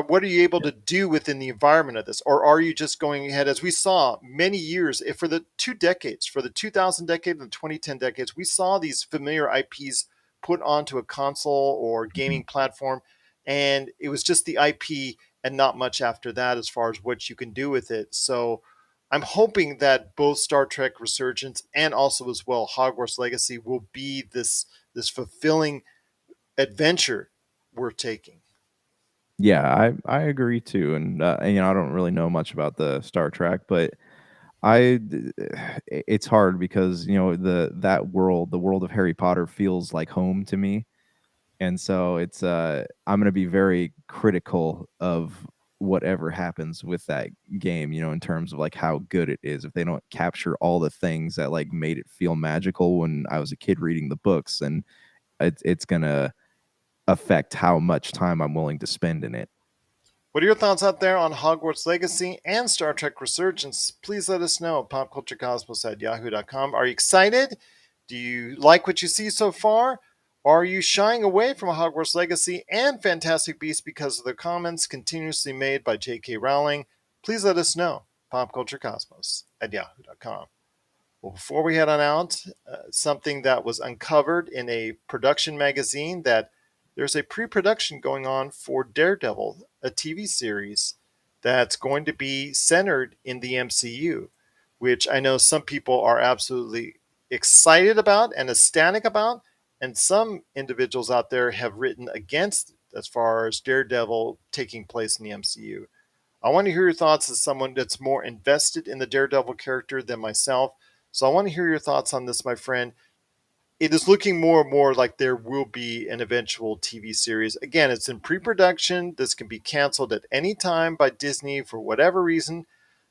What are you able to do within the environment of this? Or are you just going ahead, as we saw many years, for the 2 decades, for the 2000 decade and the 2010 decades, we saw these familiar IPs put onto a console or Mhm. gaming platform, and it was just the IP and not much after that as far as what you can do with it. So I'm hoping that both Star Trek Resurgence and also as well Hogwarts Legacy will be this fulfilling adventure we're taking. Yeah, I agree too, and I don't really know much about the Star Trek, but it's hard because that world, the world of Harry Potter, feels like home to me, and so I'm gonna be very critical of whatever happens with that game, in terms of like how good it is. If they don't capture all the things that like made it feel magical when I was a kid reading the books, and it's gonna affect how much time I'm willing to spend in it. What are your thoughts out there on Hogwarts Legacy and Star Trek Resurgence? Please let us know. Popculturecosmos at yahoo.com. Are you excited? Do you like what you see so far? Or are you shying away from Hogwarts Legacy and Fantastic Beasts because of the comments continuously made by J.K. Rowling? Please let us know. Popculturecosmos at yahoo.com. Well, before we head on out, something that was uncovered in a production magazine, that there's a pre-production going on for Daredevil, a TV series that's going to be centered in the MCU, which I know some people are absolutely excited about and ecstatic about, and some individuals out there have written against it as far as Daredevil taking place in the MCU. I want to hear your thoughts as someone that's more invested in the Daredevil character than myself. So I want to hear your thoughts on this, my friend. It is looking more and more like there will be an eventual TV series. Again, it's in pre production. This can be canceled at any time by Disney for whatever reason.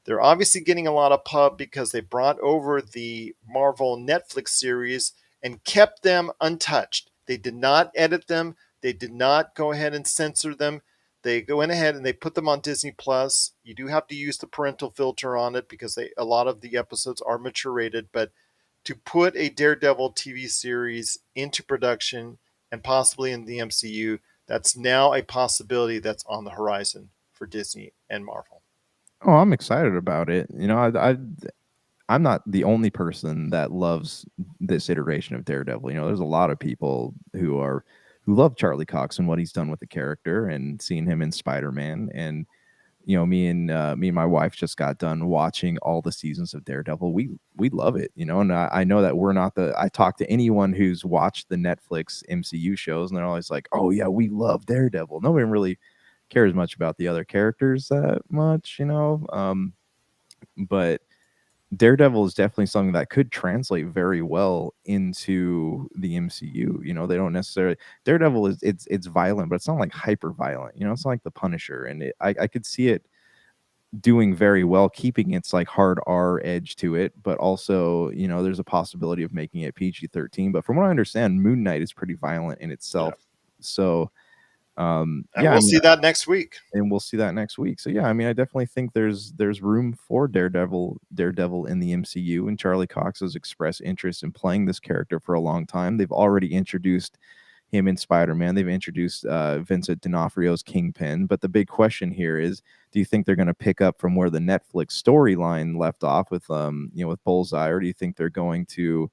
They're obviously getting a lot of pub because they brought over the Marvel Netflix series and kept them untouched. They did not edit them, they did not go ahead and censor them. They go in ahead and they put them on Disney Plus. You do have to use the parental filter on it because a lot of the episodes are mature rated, but to put a Daredevil TV series into production and possibly in the MCU, that's now a possibility that's on the horizon for Disney and Marvel. Oh, I'm excited about it. I'm not the only person that loves this iteration of Daredevil. There's a lot of people who love Charlie Cox and what he's done with the character, and seeing him in Spider-Man. And me and my wife just got done watching all the seasons of Daredevil. We love it, and I know that we're not the. I talk to anyone who's watched the Netflix MCU shows, and they're always like, "Oh yeah, we love Daredevil." Nobody really cares much about the other characters that much. But Daredevil is definitely something that could translate very well into the MCU. They don't necessarily. Daredevil it's violent, but it's not like hyper violent. It's not like the Punisher, and I could see it doing very well, keeping its like hard R edge to it, but also there's a possibility of making it PG-13. But from what I understand, Moon Knight is pretty violent in Yeah. itself. So And yeah, I we'll mean, see that next week. and we'll see that next week. So yeah, I mean, I definitely think there's room for Daredevil in the MCU, and Charlie Cox has expressed interest in playing this character for a long time. They've already introduced him in Spider-Man. They've introduced Vincent D'Onofrio's Kingpin, but the big question here is, do you think they're going to pick up from where the Netflix storyline left off with with Bullseye, or do you think they're going to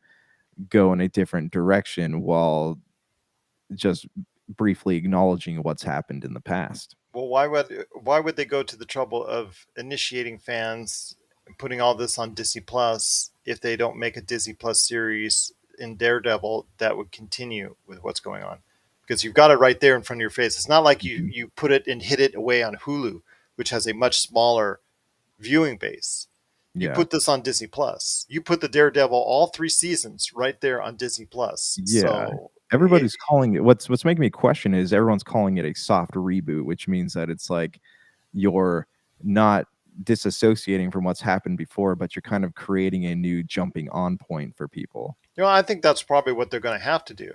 go in a different direction while just briefly acknowledging what's happened in the past? Well, why would they go to the trouble of initiating fans and putting all this on Disney Plus if they don't make a Disney Plus series in Daredevil that would continue with what's going on? Because you've got it right there in front of your face. It's not like you Mhm. you put it and hid it away on Hulu, which has a much smaller viewing base. You Yeah. put this on Disney Plus. You put the Daredevil all 3 seasons right there on Disney Plus. Yeah. So Everybody's calling it, what's making me question is everyone's calling it a soft reboot, which means that it's like you're not disassociating from what's happened before, but you're kind of creating a new jumping on point for people. I think that's probably what they're going to have to do.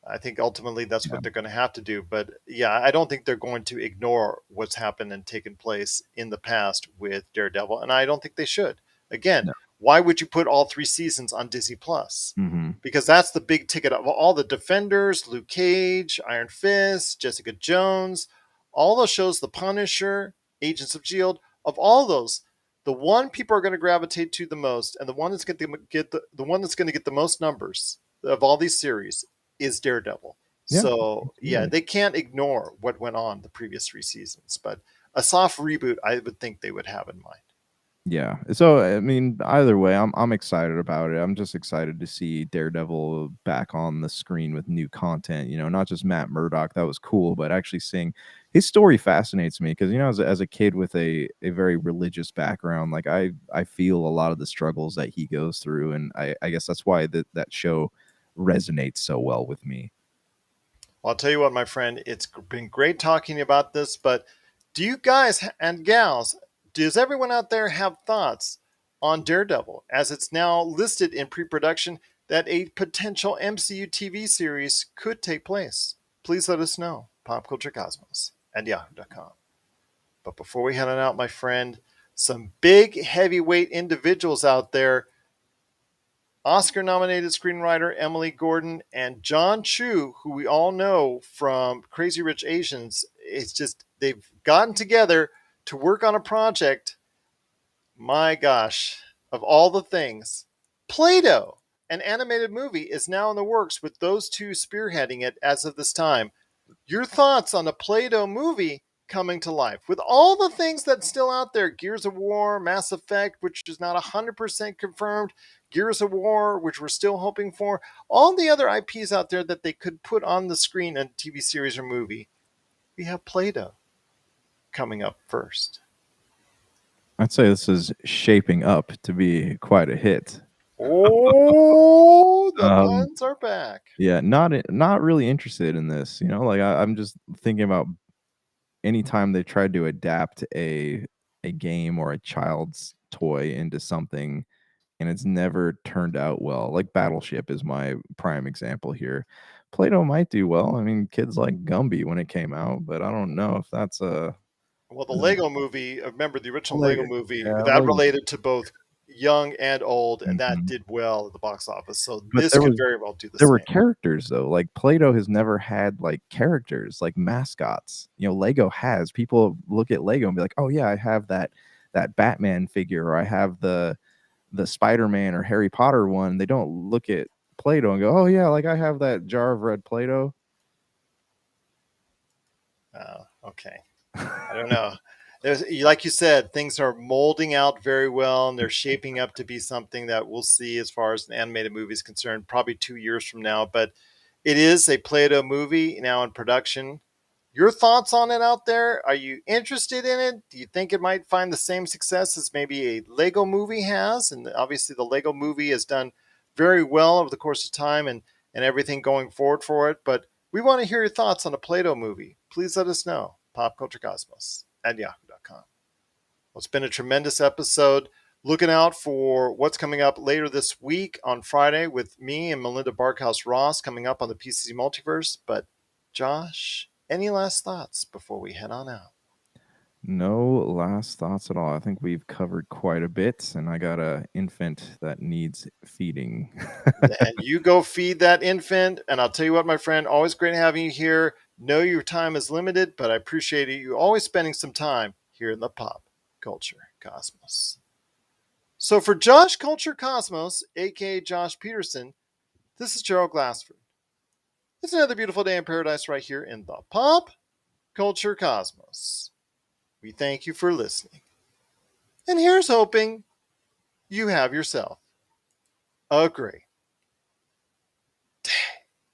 I think ultimately that's Yeah. what they're going to have to do. But yeah, I don't think they're going to ignore what's happened and taken place in the past with Daredevil, and I don't think they should. Again, No. why would you put all 3 seasons on Disney Plus? Mm-hmm. Because that's the big ticket of all the Defenders, Luke Cage, Iron Fist, Jessica Jones, all those shows, The Punisher, Agents of Shield. Of all those, the one people are going to gravitate to the most, and the one that's going to get the one that's going to get the most numbers of all these series is Daredevil. Yeah, So yeah, absolutely. they can't ignore what went on the previous 3 seasons, but a soft reboot, I would think they would have in mind. Yeah. So I mean, either way, I'm excited about it. I'm just excited to see Daredevil back on the screen with new content. You know, not just Matt Murdock. That was cool, but actually seeing his story fascinates me because, you know, as a kid with a very religious background, like I feel a lot of the struggles that he goes through, and I guess that's why that show resonates so well with me. Well, I'll tell you what, my friend, it's been great talking about this, but do you guys and gals, does everyone out there have thoughts on Daredevil as it's now listed in pre production that a potential MCU TV series could take place? Please let us know. PopCultureCosmos at yahoo.com. But before we head on out, my friend, some big heavyweight individuals out there, Oscar nominated screenwriter Emily Gordon and John Chu, who we all know from Crazy Rich Asians. It's just they've gotten together to work on a project. My gosh, of all the things, Play Doh, an animated movie, is now in the works with those two spearheading it as of this time. Your thoughts on the Play Doh movie coming to life with all the things that's still out there: Gears of War, Mass Effect, which is not 100% confirmed, Gears of War, which we're still hoping for, all the other IPs out there that they could put on the screen in a TV series or movie. We have Play Doh coming up first. I'd say this is shaping up to be quite a hit. Oh, the Um, puns are back. Yeah, not really interested in this, you know, like, I'm just thinking about anytime they tried to adapt a game or a child's toy into something, and it's never turned out well, like Battleship is my prime example here. Play-Doh might do well, I mean, kids like Gumby when it came out, but I don't know if that's a Well, the Lego movie, remember the original Lego, Lego movie, yeah, that Lego, related to both young and old, and that mhm. did well at the box office. So But this could very well do the there were same. characters though, like Play-Doh has never had, like, characters, like mascots, you know, Lego has. People look at Lego and be like, "Oh, yeah, I have that Batman figure," or, "I have the Spider-Man or Harry Potter one." They don't look at Play-Doh and go, "Oh, yeah, like, I have that jar of red Play-Doh." Okay. I don't know. There's, like you said, things are molding out very well, and they're shaping up to be something that we'll see as far as an animated movie is concerned, probably 2 years from now. But it is a Play-Doh movie now in production. Your thoughts on it out there? Are you interested in it? Do you think it might find the same success as maybe a Lego movie has? And obviously, the Lego movie has done very well over the course of time and everything going forward for it. But we want to hear your thoughts on a Play-Doh movie. Please let us know. PopCultureCosmos at yahoo.com. Well, it's been a tremendous episode. Looking out for what's coming up later this week on Friday with me and Melinda Barkhouse Ross coming up on the PCC Multiverse. But Josh, any last thoughts before we head on out? No last thoughts at all. I think we've covered quite a bit, and I got a infant that needs feeding. And you go feed that infant. And I'll tell you what, my friend, always great having you here. Know your time is limited, but I appreciate you always spending some time here in the Pop Culture Cosmos. So for Josh Culture Cosmos, aka Josh Peterson, this is Gerald Glassford. It's another beautiful day in paradise right here in the Pop Culture Cosmos. We thank you for listening. And here's hoping you have yourself a great